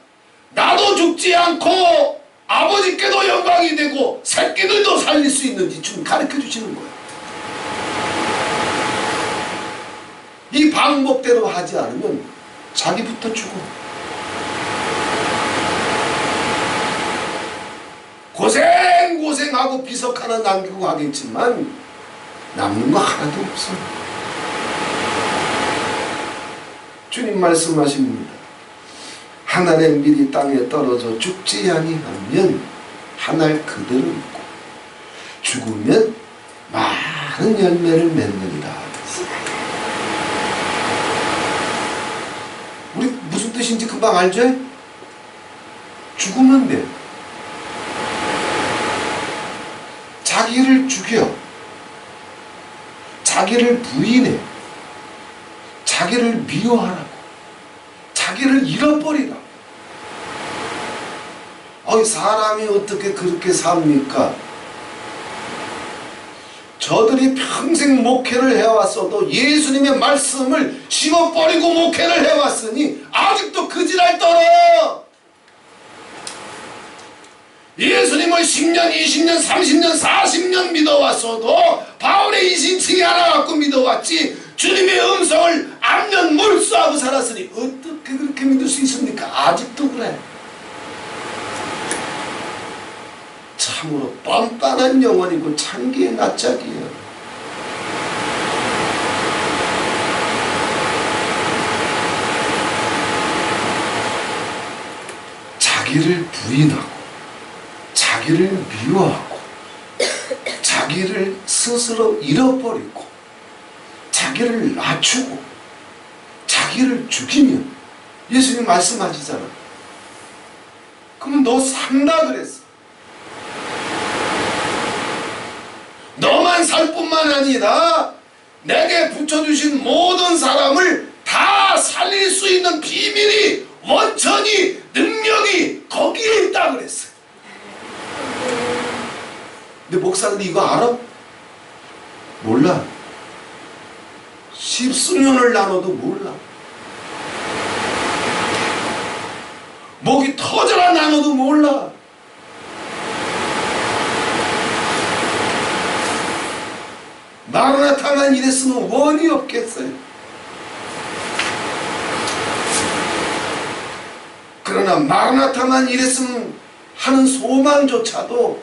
나도 죽지 않고 아버지께도 영광이 되고 새끼들도 살릴 수 있는지 좀 가르쳐 주시는 거예요. 이 방법대로 하지 않으면 자기부터 죽어. 고생하고 비석 하나 남기고 가겠지만 남는 거 하나도 없어. 주님 말씀하십니다. 한 알의 밀이 땅에 떨어져 죽지 아니하면 한 알 그대로 있고 죽으면 많은 열매를 맺느니라. 우리 무슨 뜻인지 금방 알죠? 죽으면 돼. 자기를 죽여, 자기를 부인해, 자기를 미워하라고, 자기를 잃어버리라고. 사람이 어떻게 그렇게 삽니까? 저들이 평생 목회를 해왔어도 예수님의 말씀을 심어버리고 목회를 해왔으니 아직도 그지랄 떨어. 예수님을 10년, 20년, 30년, 40년 믿어왔어도 바울의 이신칭이 하나 갖고 믿어왔지 주님의 음성을 암년 몰수하고 살았으니 어떻게 그렇게 믿을 수 있습니까? 아직도 그래. 참으로 뻔뻔한 영혼이고 창기의 낯짝이에요. 자기를 부인하고 자기를 미워하고 자기를 스스로 잃어버리고 자기를 낮추고 자기를 죽이면 예수님 말씀하시잖아. 그러면 너 산다 그랬어. 너만 살 뿐만 아니라 내게 붙여주신 모든 사람을 다 살릴 수 있는 비밀이 원천이 능력이 거기에 있다 그랬어요. 근데 목사들이 이거 알아? 몰라. 십수년을 나눠도 몰라. 목이 터져라 나눠도 몰라. 마라나타만 이랬으면 원이 없겠어요. 그러나 마라나타만 이랬으면 하는 소망조차도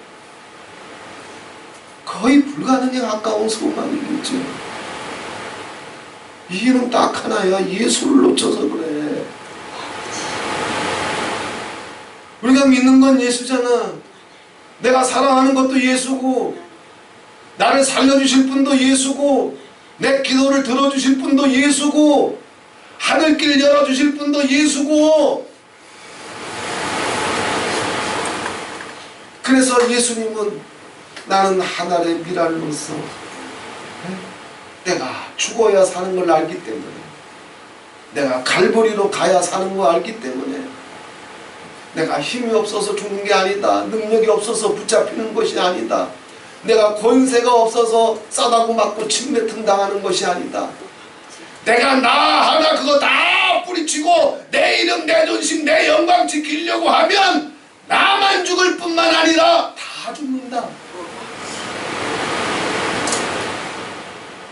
거의 불가능에 가까운 소망이겠죠. 이유는 딱 하나야. 예수를 놓쳐서 그래. 우리가 믿는 건 예수잖아. 내가 사랑하는 것도 예수고 나를 살려주실 분도 예수고 내 기도를 들어주실 분도 예수고 하늘길 열어주실 분도 예수고. 그래서 예수님은 나는 하늘의 미랄로서 내가 죽어야 사는 걸 알기 때문에 내가 갈보리로 가야 사는 걸 알기 때문에 내가 힘이 없어서 죽는 게 아니다. 능력이 없어서 붙잡히는 것이 아니다. 내가 권세가 없어서 싸다고 맞고 침뱉음 당하는 것이 아니다. 내가 나 하나 그거 다 뿌리치고 내 이름 내 존심 내 영광 지키려고 하면 나만 죽을 뿐만 아니라 다 죽는다.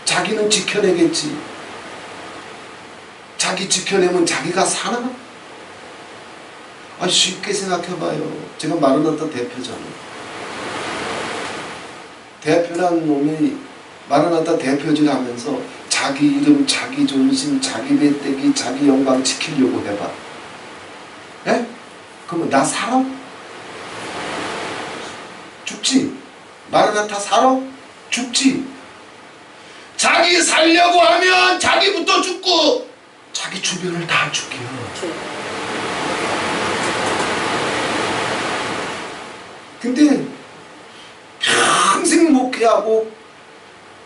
자기는 지켜내겠지. 자기 지켜내면 자기가 사나? 쉽게 생각해봐요. 제가 마라나타 대표잖아요. 대표란 놈이 마라나타 대표질 하면서 자기 이름, 자기 존심, 자기 배때기, 자기 영광 지키려고 해봐. 예? 그러면 나 살아? 죽지? 마라나타 살아? 죽지? 자기 살려고 하면 자기부터 죽고 자기 주변을 다 죽여. 근데 평생 목회하고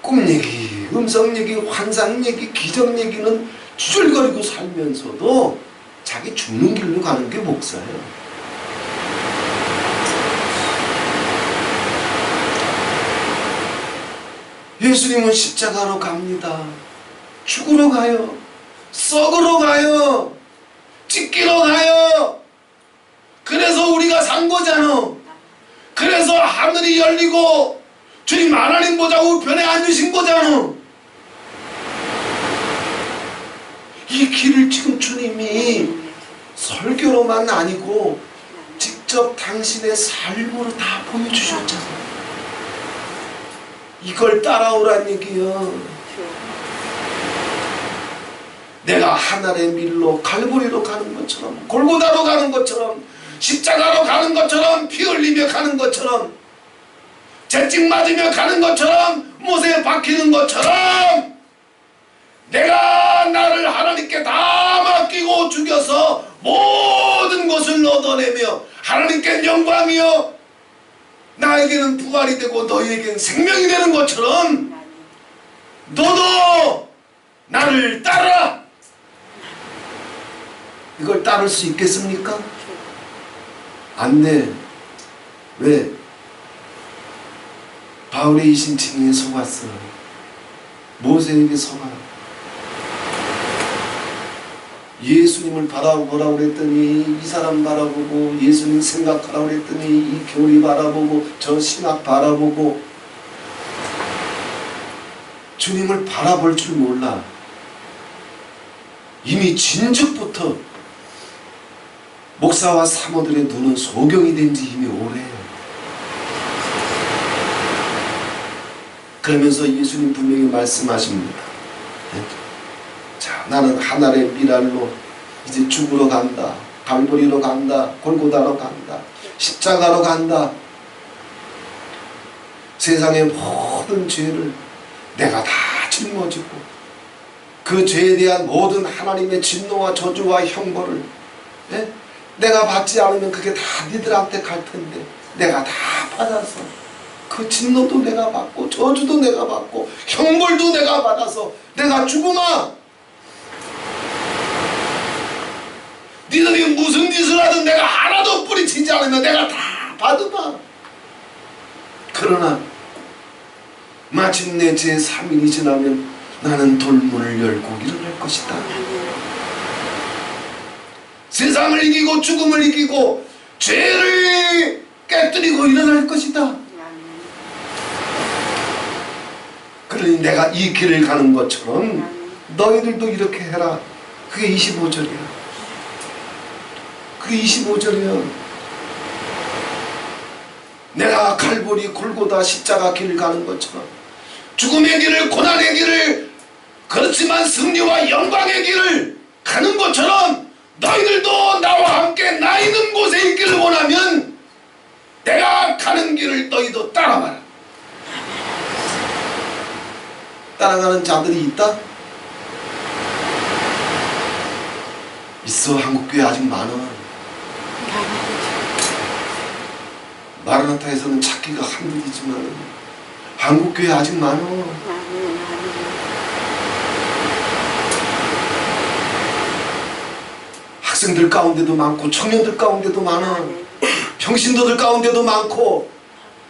꿈 얘기, 음성 얘기, 환상 얘기, 기적 얘기는 주절거리고 살면서도 자기 죽는 길로 가는 게 목사예요. 예수님은 십자가로 갑니다. 죽으러 가요. 썩으러 가요. 찢기러 가요. 그래서 우리가 산 거잖아. 그래서 하늘이 열리고 주님 하나님 보좌 우편에 앉으신 거잖아. 이 길을 지금 주님이 설교로만 아니고 직접 당신의 삶으로 다 보여주셨잖아. 이걸 따라오란 얘기요. 내가 하늘의 밀로 갈보리로 가는 것처럼 골고다로 가는 것처럼 십자가로 가는 것처럼 피 흘리며 가는 것처럼 채찍 맞으며 가는 것처럼 못에 박히는 것처럼 내가 나를 하나님께 다 맡기고 죽여서 모든 것을 얻어내며 하나님께 영광이요 나에게는 부활이 되고 너희에게는 생명이 되는 것처럼 너도 나를 따르라. 이걸 따를 수 있겠습니까? 안 돼. 왜? 바울의 이신칭에 속았어. 모세에게 속아. 예수님을 바라보라고 그랬더니 이 사람 바라보고, 예수님 생각하라고 그랬더니 이 교리 바라보고, 저 신학 바라보고, 주님을 바라볼 줄 몰라. 이미 진즉부터 목사와 사모들의 눈은 소경이 된 지 이미 오래예요. 그러면서 예수님 분명히 말씀하십니다. 자, 나는 하늘의 미랄로 이제 죽으러 간다. 갈보리로 간다. 골고다로 간다. 십자가로 간다. 세상의 모든 죄를 내가 다 짊어지고 그 죄에 대한 모든 하나님의 진노와 저주와 형벌을 내가 받지 않으면 그게 다 니들한테 갈 텐데 내가 다 받아서 그 진노도 내가 받고 저주도 내가 받고 형벌도 내가 받아서 내가 죽으마. 니들이 무슨 짓을 하든 내가 하나도 뿌리치지 않으면 내가 다 받으마. 그러나 마침내 제3일이 지나면 나는 돌문을 열고 일어날 것이다. 세상을 이기고 죽음을 이기고 죄를 깨뜨리고 일어날 것이다. 그러니 내가 이 길을 가는 것처럼 너희들도 이렇게 해라. 그게 25절이야. 그게 25절이야. 내가 갈보리 골고다 십자가 길을 가는 것처럼 죽음의 길을, 고난의 길을, 그렇지만 승리와 영광의 길을 가는 것처럼 너희들도 나와 함께 나 있는 곳에 있기를 원하면 내가 가는 길을 너희도 따라가라. 따라가는 자들이 있다? 있어. 한국교회 아직 많아. 마라나타에서는 찾기가 한둘이지만 한국교회 아직 많아. 학생들 가운데도 많고 청년들 가운데도 많아. 평신도들 가운데도 많고.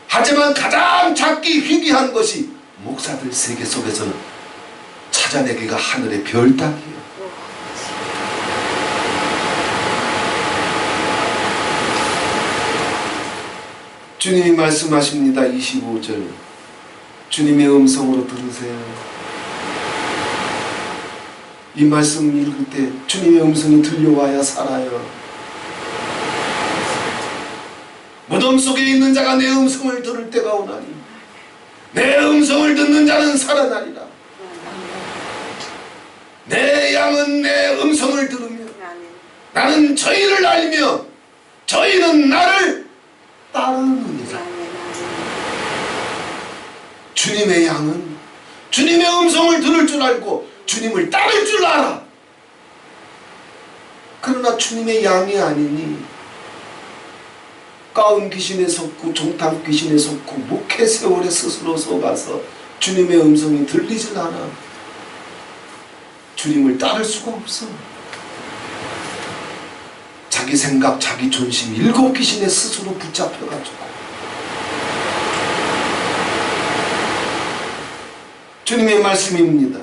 하지만 가장 찾기 희귀한 것이 목사들 세계 속에서는 찾아내기가 하늘의 별 따기예요. 주님이 말씀하십니다. 25절 주님의 음성으로 들으세요. 이 말씀 읽을 때 주님의 음성이 들려와야 살아요. 무덤 속에 있는 자가 내 음성을 들을 때가 오나니 내 음성을 듣는 자는 살아나리라. 내 양은 내 음성을 들으며 나는 저희를 알며 저희는 나를 따르느니라. 주님의 양은 주님의 음성을 들을 줄 알고 주님을 따를 줄 알아. 그러나 주님의 양이 아니니 가운 귀신에 속고 종탑 귀신에 속고 목회 세월에 스스로 속아서 주님의 음성이 들리질 않아. 주님을 따를 수가 없어. 자기 생각, 자기 존심, 7 귀신에 스스로 붙잡혀가지고 주님의 말씀입니다.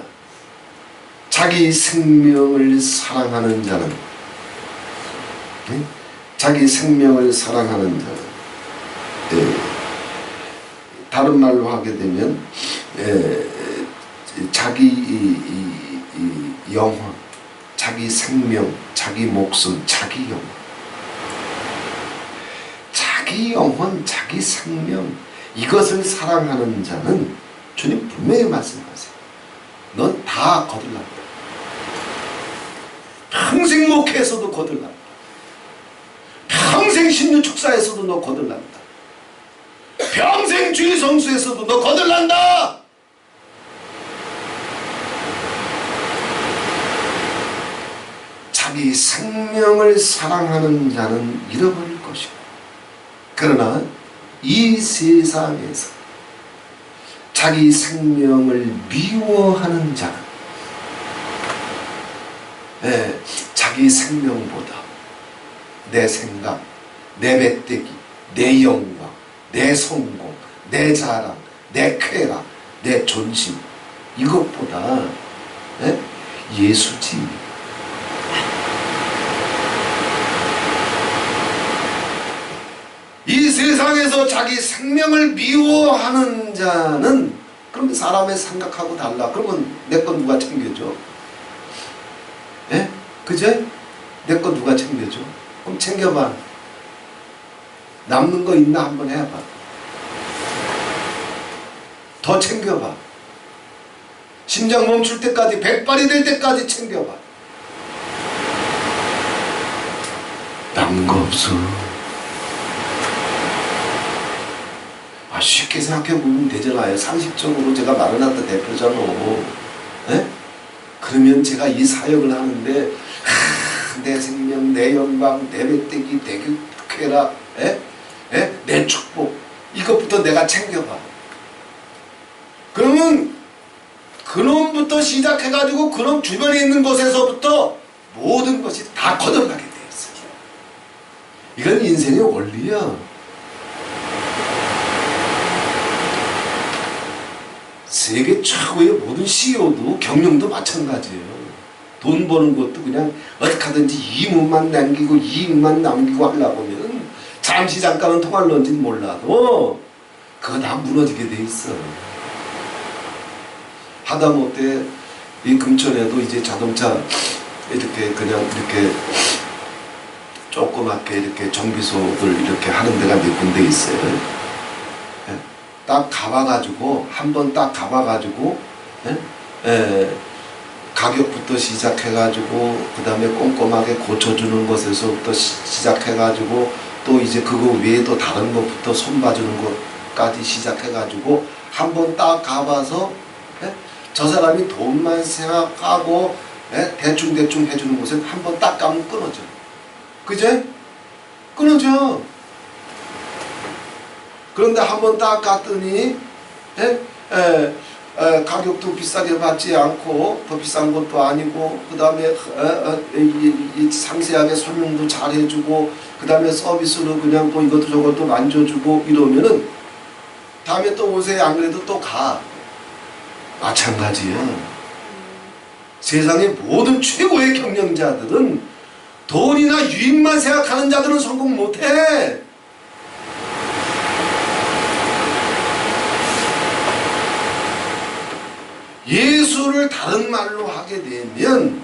자기 생명을 사랑하는 자는 자기 생명을 사랑하는 자는 다른 말로 하게 되면 자기 영혼, 자기 생명, 자기 목숨, 자기 영혼, 자기 영혼, 자기 생명, 이것을 사랑하는 자는 주님 분명히 말씀하세요. 넌 다 거들난다. 평생 목회에서도 거들난다. 평생 신유축사에서도 너 거들난다. 평생 주일 성수에서도 너 거들난다. 자기 생명을 사랑하는 자는 잃어버릴 것이고, 그러나 이 세상에서 자기 생명을 미워하는 자는 자기 생명보다 내 생각, 내 배때기, 내 영광, 내 성공, 내 자랑, 내 쾌락, 내 존심 이것보다 예수지. 이 세상에서 자기 생명을 미워하는 자는 그럼 사람의 생각하고 달라. 그러면 내 건 누가 챙겨줘? 예? 그제? 내 거 누가 챙겨줘? 그럼 챙겨봐. 남는 거 있나 한번 해봐. 더 챙겨봐. 심장 멈출 때까지, 백발이 될 때까지 챙겨봐. 남는 거 없어. 쉽게 생각해보면 되잖아요. 상식적으로 제가 마르나타 대표잖아. 에? 그러면 제가 이 사역을 하는데 내 생명, 내 영광, 내 배때기, 내 쾌락, 내 축복 이것부터 내가 챙겨봐. 그러면 그놈부터 시작해가지고 그놈 주변에 있는 곳에서부터 모든 것이 다 거들어가게 돼 있어요. 이건 인생의 원리야. 세계 최고의 모든 CEO도 경영도 마찬가지예요. 돈 버는 것도 그냥 어떻게 하든지 이문만 남기고 이익만 남기고 하려고 하면 잠시 잠깐은 통할런지는 몰라도 그거 다 무너지게 돼 있어. 하다못해 이 금천에도 이제 자동차 이렇게 그냥 이렇게 조그맣게 이렇게 정비소를 이렇게 하는 데가 몇 군데 있어요. 딱 가봐가지고 한번 딱 가봐가지고 가격부터 시작해가지고 그 다음에 꼼꼼하게 고쳐주는 것에서부터 시작해가지고 또 이제 그거 외에도 다른 것부터 손봐주는 것까지 시작해가지고 한번 딱 가봐서 저 사람이 돈만 생각하고 대충대충 해주는 곳에 한번 딱 가면 끊어져. 그제? 끊어져. 그런데 한번 딱 갔더니 가격도 비싸게 받지 않고 더 비싼 것도 아니고 그 다음에 상세하게 설명도 잘 해주고 그 다음에 서비스로 그냥 또 이것도 저것도 만져주고 이러면은 다음에 또 오세요. 안 그래도 또 가. 마찬가지야. 세상의 모든 최고의 경영자들은 돈이나 유익만 생각하는 자들은 성공 못해. 예수를 다른 말로 하게 되면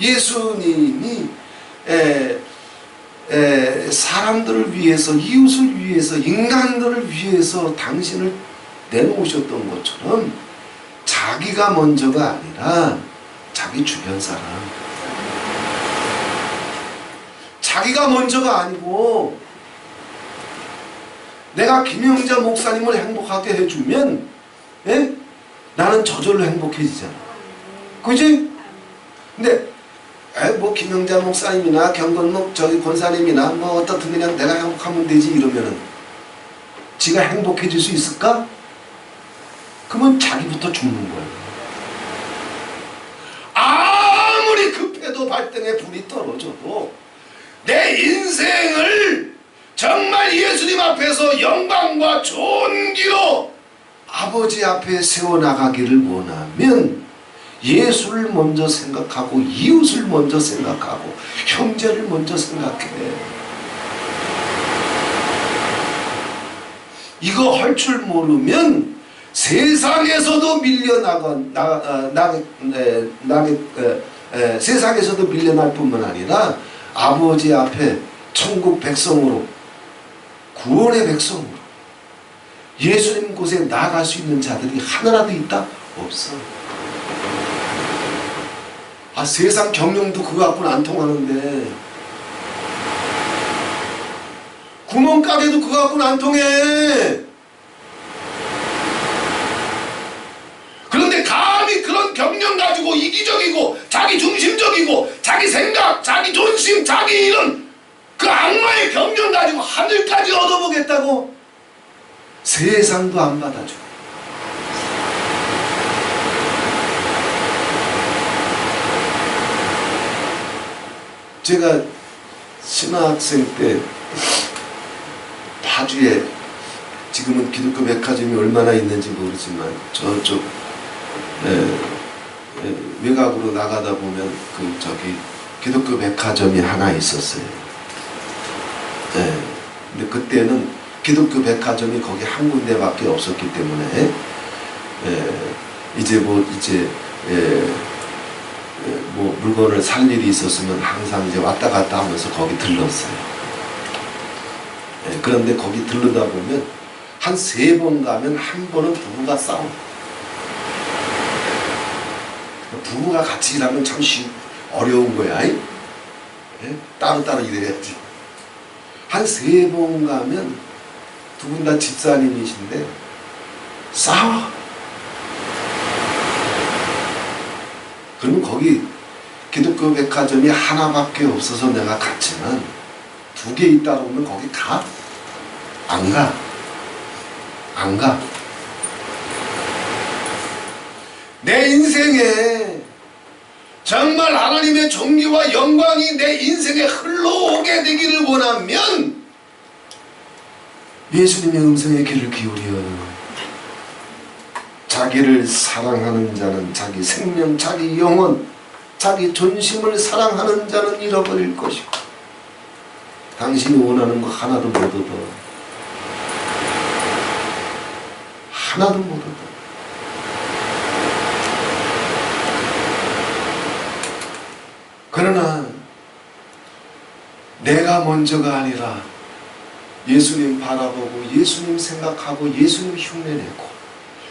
예수님이 사람들을 위해서, 이웃을 위해서, 인간들을 위해서 당신을 내놓으셨던 것처럼 자기가 먼저가 아니라 자기 주변 사람, 자기가 먼저가 아니고 내가 김영자 목사님을 행복하게 해주면 나는 저절로 행복해지잖아. 그지? 근데 뭐 김영자 목사님이나 경건목 저기 권사님이나 뭐 어떻든 그냥 내가 행복하면 되지 이러면은 지가 행복해질 수 있을까? 그러면 자기부터 죽는 거야. 아무리 급해도 발등에 불이 떨어져도 내 인생을 정말 예수님 앞에서 영광과 존귀로 아버지 앞에 세워나가기를 원하면 예수를 먼저 생각하고 이웃을 먼저 생각하고 형제를 먼저 생각해. 이거 할 줄 모르면 세상에서도 세상에서도 밀려날 뿐만 아니라 아버지 앞에 천국 백성으로, 구원의 백성으로 예수님 곳에 나아갈 수 있는 자들이 하나라도 있다? 없어. 세상 경영도 그거 갖고는 안 통하는데, 구멍가게도 그거 갖고는 안 통해. 그런데 감히 그런 경영 가지고 이기적이고 자기 중심적이고 자기 생각, 자기 존심, 자기 이런 그 악마의 경영 가지고 하늘까지 얻어보겠다고? 세상도 안 받아줘. 제가 신학생 때 파주에 지금은 기독교 백화점이 얼마나 있는지 모르지만 저쪽 외곽으로 나가다 보면 그 저기 기독교 백화점이 하나 있었어요. 근데 그때는 기독교 백화점이 거기 한 군데밖에 없었기 때문에 이제 뭐 물건을 살 일이 있었으면 항상 이제 왔다 갔다 하면서 거기 들렀어요. 그런데 거기 들르다 보면 한 3번 가면 한 번은 부부가 싸워. 부부가 같이 일하면 참 어려운 거야. 따로따로 일해야지. 한 3번 가면 두 분 다 집사님이신데 싸워. 그러면 거기 기독교 백화점이 하나밖에 없어서 내가 갔지만 2개 있다고 하면 거기 가? 안 가. 안 가. 내 인생에 정말 하나님의 존귀와 영광이 내 인생에 흘러오게 되기를 원하면 예수님의 음성에 귀를 기울여 자기를 사랑하는 자는 자기 생명, 자기 영혼, 자기 존심을 사랑하는 자는 잃어버릴 것이고 당신이 원하는 거 하나도 못 얻어. 하나도 못 얻어. 그러나 내가 먼저가 아니라 예수님 바라보고 예수님 생각하고 예수님 흉내내고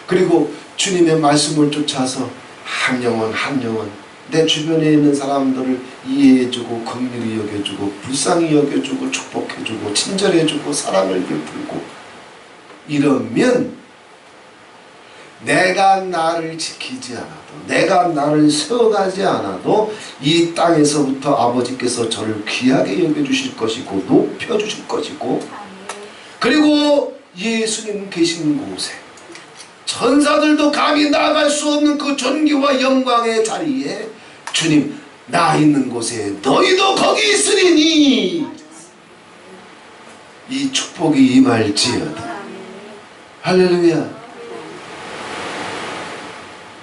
그리고 주님의 말씀을 쫓아서 한 영혼 한 영혼 내 주변에 있는 사람들을 이해해주고 긍휼히 여겨주고 불쌍히 여겨주고 축복해주고 친절해주고 사랑을 베풀고 이러면 내가 나를 지키지 않아도 내가 나를 세워가지 않아도 이 땅에서부터 아버지께서 저를 귀하게 여겨주실 것이고 높여주실 것이고 그리고 예수님 계신 곳에 천사들도 감히 나아갈 수 없는 그 존귀와 영광의 자리에 주님 나 있는 곳에 너희도 거기 있으리니 이 축복이 임할지어다. 할렐루야.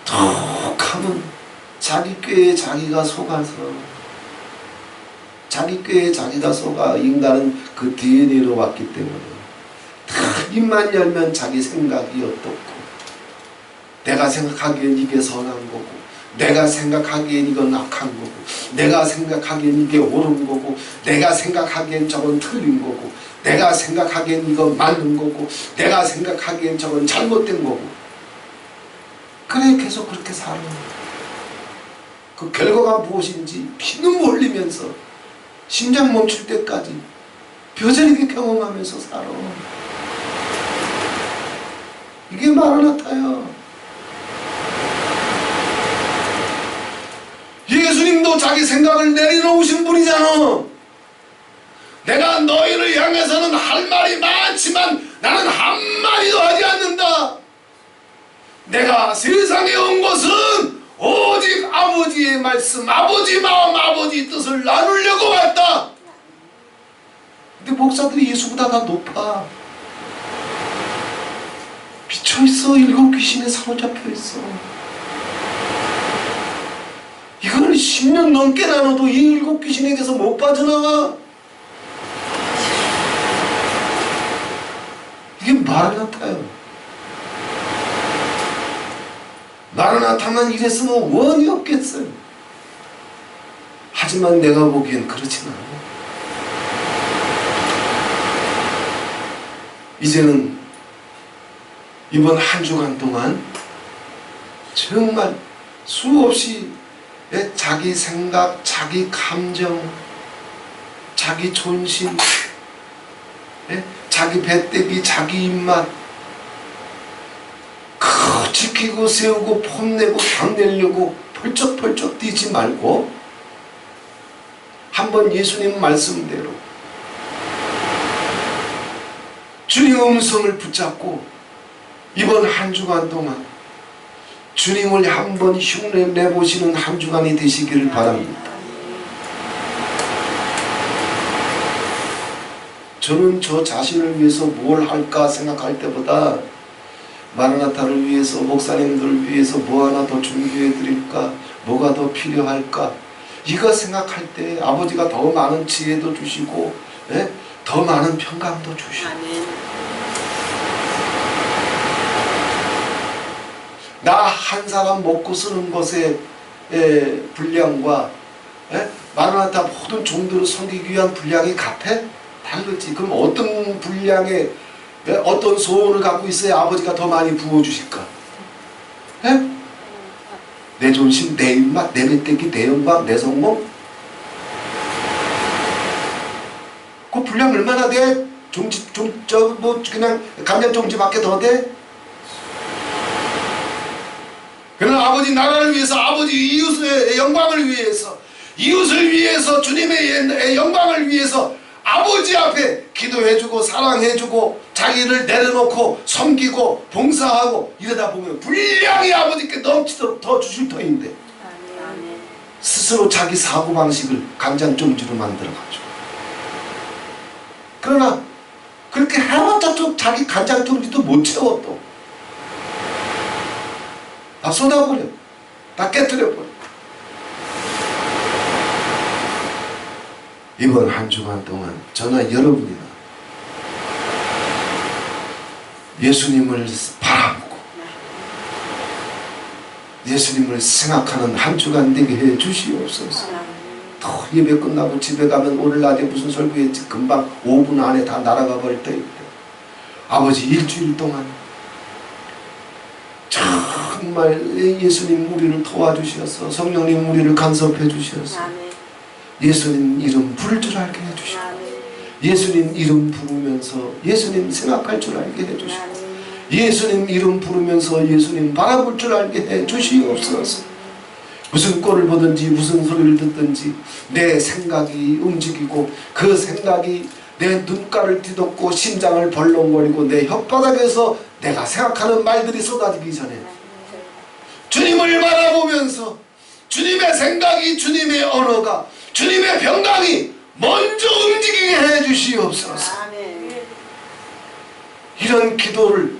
톡하면 자기 꾀에 자기가 속아서 자기 꾀에 자기가 속아 인간은 그 DNA로 왔기 때문에 입만 열면 자기 생각이 어떻고 내가 생각하기엔 이게 선한 거고 내가 생각하기엔 이건 악한 거고 내가 생각하기엔 이게 옳은 거고 내가 생각하기엔 저건 틀린 거고 내가 생각하기엔 이건 맞는 거고 내가 생각하기엔 저건 잘못된 거고 그래 계속 그렇게 살아. 그 결과가 무엇인지 피눈물 흘리면서 심장 멈출 때까지 벼저리게 경험하면서 살아. 이게 마라나타야. 예수님도 자기 생각을 내려놓으신 분이잖아. 내가 너희를 향해서는 할 말이 많지만 나는 한마디도 하지 않는다. 내가 세상에 온 것은 오직 아버지의 말씀, 아버지 마음, 아버지 뜻을 나누려고 왔다. 근데 목사들이 예수보다 더 높아. 미쳐있어. 7 귀신에 사로잡혀 있어. 이거는 10년 넘게 나눠도 이 7 귀신에게서 못 빠져나와. 이게 마라나타예요. 마라나타만 이랬으면 원이 없겠어요. 하지만 내가 보기엔 그렇진 않아. 이제는 이번 한 주간 동안 정말 수없이 자기 생각, 자기 감정, 자기 존심, 자기 배때기, 자기 입맛 지키고 세우고 폼내고 당내려고 펄쩍펄쩍 뛰지 말고 한번 예수님 말씀대로 주님 음성을 붙잡고 이번 한 주간 동안 주님을 한번 흉내 내보시는 한 주간이 되시기를 바랍니다. 저는 저 자신을 위해서 뭘 할까 생각할 때보다 마라나타를 위해서, 목사님들을 위해서 뭐 하나 더 준비해 드릴까, 뭐가 더 필요할까, 이거 생각할 때 아버지가 더 많은 지혜도 주시고, 예? 더 많은 평강도 주시고. 아멘. 나 한 사람 먹고 쓰는 것의 분량과 마라나타 모든 종들을 섬기기 위한 분량이 같아? 다르지. 그럼 어떤 분량의 어떤 소원을 갖고 있어야 아버지가 더 많이 부어주실까? 내 존심, 내 입맛, 내 멧돼기, 내 영광, 내 성공? 그 분량 얼마나 돼? 그냥 간장종지밖에 더 돼? 그러나 아버지 나라를 위해서, 아버지 이웃의 영광을 위해서, 이웃을 위해서, 주님의 영광을 위해서 아버지 앞에 기도해주고 사랑해주고 자기를 내려놓고 섬기고 봉사하고 이러다 보면 분량이 아버지께 넘치도록 더 주실 터인데 아멘. 스스로 자기 사고방식을 간장종지로 만들어가지고, 그러나 그렇게 해봤자 또 자기 간장종지도 못 채워. 또 다 쏟아버려, 다 깨뜨려버려. 이번 한 주간 동안 저나 여러분이나 예수님을 바라보고 예수님을 생각하는 한 주간 되게 해 주시옵소서. 또 예배 끝나고 집에 가면 오늘 낮에 무슨 설교했지, 금방 5분 안에 다 날아가 버릴 때인데, 아버지 일주일 동안 정말 예수님 우리를 도와주셔서, 성령님 우리를 간섭해 주셔서 예수님 이름 부를 줄 알게 해주시고, 예수님 이름 부르면서 예수님 생각할 줄 알게 해주시고, 예수님 이름 부르면서 예수님 바라볼 줄 알게 해주시옵소서. 무슨 꼴을 보든지 무슨 소리를 듣든지 내 생각이 움직이고 그 생각이 내 눈가를 뒤덮고 심장을 벌렁거리고 내 혓바닥에서 내가 생각하는 말들이 쏟아지기 전에 주님을 바라보면서 주님의 생각이, 주님의 언어가, 주님의 평강이 먼저 움직이게 해주시옵소서. 이런 기도를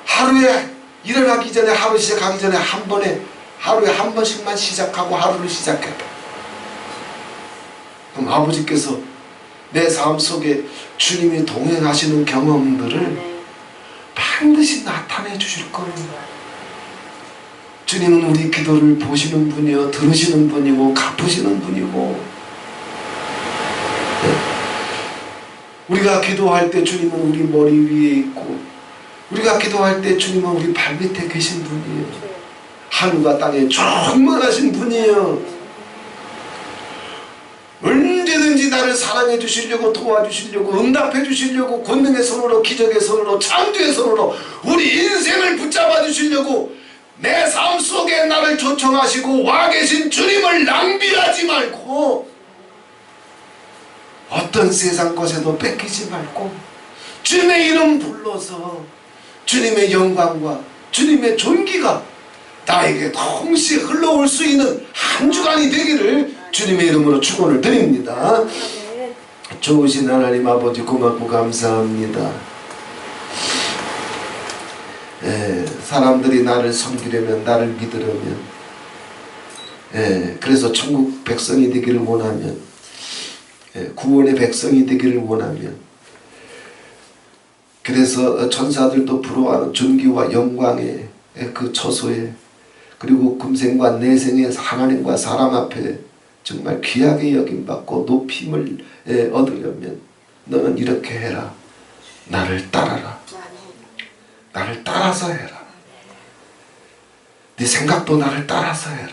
하루에 일어나기 전에, 하루 시작하기 전에 한 번에, 하루에 한 번씩만 시작하고 하루를 시작해봐. 그럼 아버지께서 내 삶 속에 주님이 동행하시는 경험들을 반드시 나타내 주실 겁니다. 주님은 우리 기도를 보시는 분이요, 들으시는 분이고 갚으시는 분이고, 우리가 기도할 때 주님은 우리 머리 위에 있고, 우리가 기도할 때 주님은 우리 발밑에 계신 분이에요. 하늘과 땅에 충만하신 분이에요. 언제든지 나를 사랑해 주시려고, 도와주시려고, 응답해 주시려고, 권능의 손으로, 기적의 손으로, 창조의 손으로 우리 인생을 붙잡아 주시려고 내 삶 속에 나를 초청하시고 와 계신 주님을 낭비하지 말고, 어떤 세상 것에도 뺏기지 말고 주님의 이름 불러서 주님의 영광과 주님의 존귀가 나에게 동시에 흘러올 수 있는 한 주간이 되기를 주님의 이름으로 축원을 드립니다. 좋으신 하나님 아버지 고맙고 감사합니다. 사람들이 나를 섬기려면, 나를 믿으려면, 그래서 천국 백성이 되기를 원하면, 구원의 백성이 되기를 원하면, 그래서 천사들도 부러워하는 존귀와 영광의 그 처소에, 그리고 금생과 내생의 하나님과 사람 앞에 정말 귀하게 여김받고 높임을 얻으려면 너는 이렇게 해라. 나를 따라라. 나를 따라서 해라. 네 생각도 나를 따라서 해라.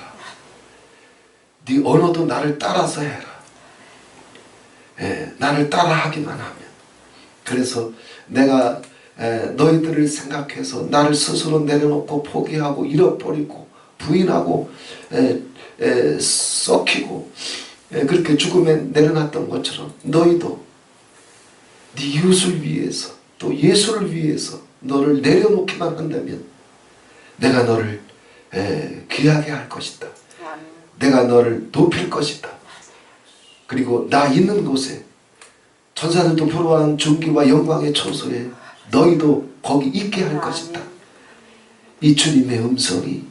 네 언어도 나를 따라서 해라. 나를 따라하기만 하면. 그래서 내가 너희들을 생각해서 나를 스스로 내려놓고 포기하고 잃어버리고 부인하고 썩히고 그렇게 죽음에 내려놨던 것처럼 너희도 네 이웃을 위해서 또 예수를 위해서 너를 내려놓기만 한다면 내가 너를 귀하게 할 것이다. 내가 너를 높일 것이다. 그리고 나 있는 곳에 천사들도 부러워한 존귀와 영광의 처소에 너희도 거기 있게 할 것이다. 이 주님의 음성이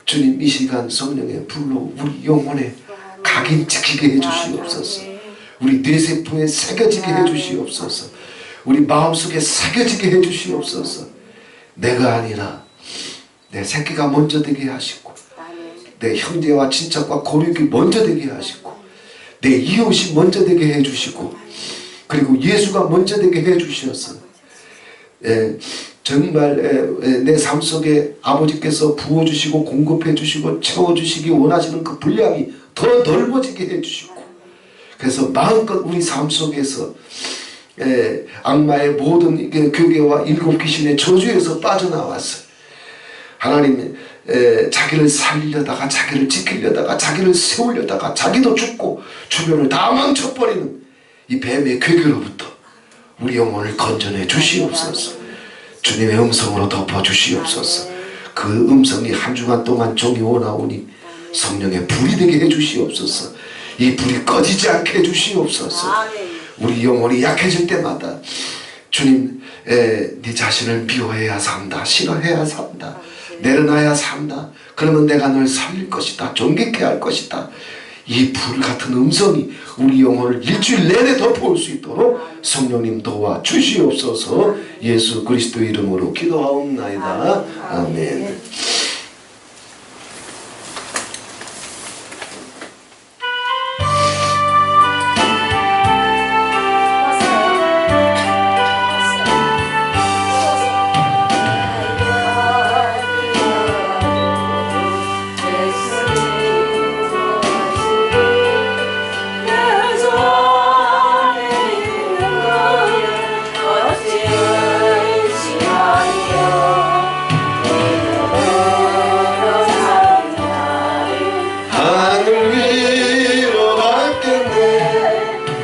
주님 이 시간 성령의 불로 우리 영혼에 각인지키게 해주시옵소서. 우리 뇌세포에 새겨지게 해주시옵소서. 우리 마음속에 새겨지게 해주시옵소서. 내가 아니라 내 새끼가 먼저 되게 하시고 내 형제와 친척과 고륙이 먼저 되게 하시고 내 이웃이 먼저 되게 해주시고 그리고 예수가 먼저 되게 해주셔서 정말 내 삶 속에 아버지께서 부어주시고 공급해주시고 채워주시기 원하시는 그 분량이 더 넓어지게 해주시고 그래서 마음껏 우리 삶 속에서 악마의 모든 교계와 일곱 귀신의 저주에서 빠져나와서 하나님 자기를 살리려다가 자기를 지키려다가 자기를 세우려다가 자기도 죽고 주변을 다 망쳐버리는 이 뱀의 괴계로부터 우리 영혼을 건져내 주시옵소서. 주님의 음성으로 덮어주시옵소서. 그 음성이 한 주간 동안 종이 오나오니 성령의 불이 되게 해주시옵소서. 이 불이 꺼지지 않게 해주시옵소서. 우리 영혼이 약해질 때마다 주님 네 자신을 미워해야 산다, 싫어해야 산다, 내려놔야 산다. 그러면 내가 널 살릴 것이다, 존귀케 할 것이다. 이 불같은 음성이 우리 영혼을 일주일 내내 덮어올 수 있도록 성령님 도와 주시옵소서. 예수 그리스도의 이름으로 기도하옵나이다. 아멘.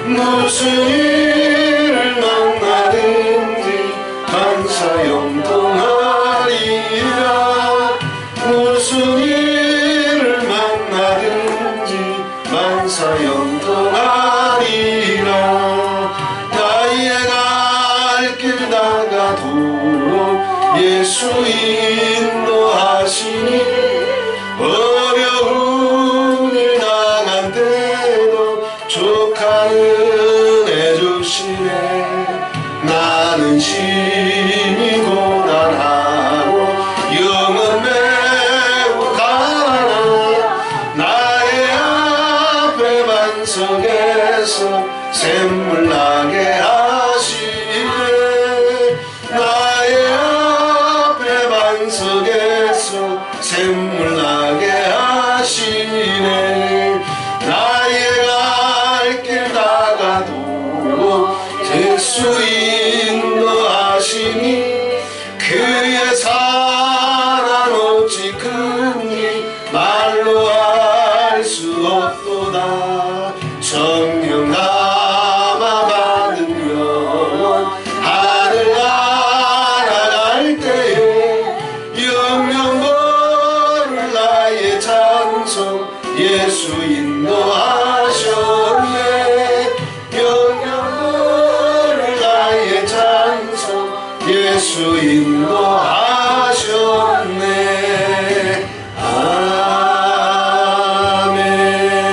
무슨 일을 만나든지 감사 영통하리라. 무슨 일을 만나든지 만사 영통하리라. 나의 갈 길 다가도 예수 인도하시니 어려운 일 당한 때도 족하는 해주시네. 나는 심히 고난하고 영은 매우 가난하. 나의 앞에 반석에서 샘물 나게 하시네. 나의 앞에 반석에서 샘물 나게 하시네. 나의 갈 길 다가도 예수 인도하시니 그의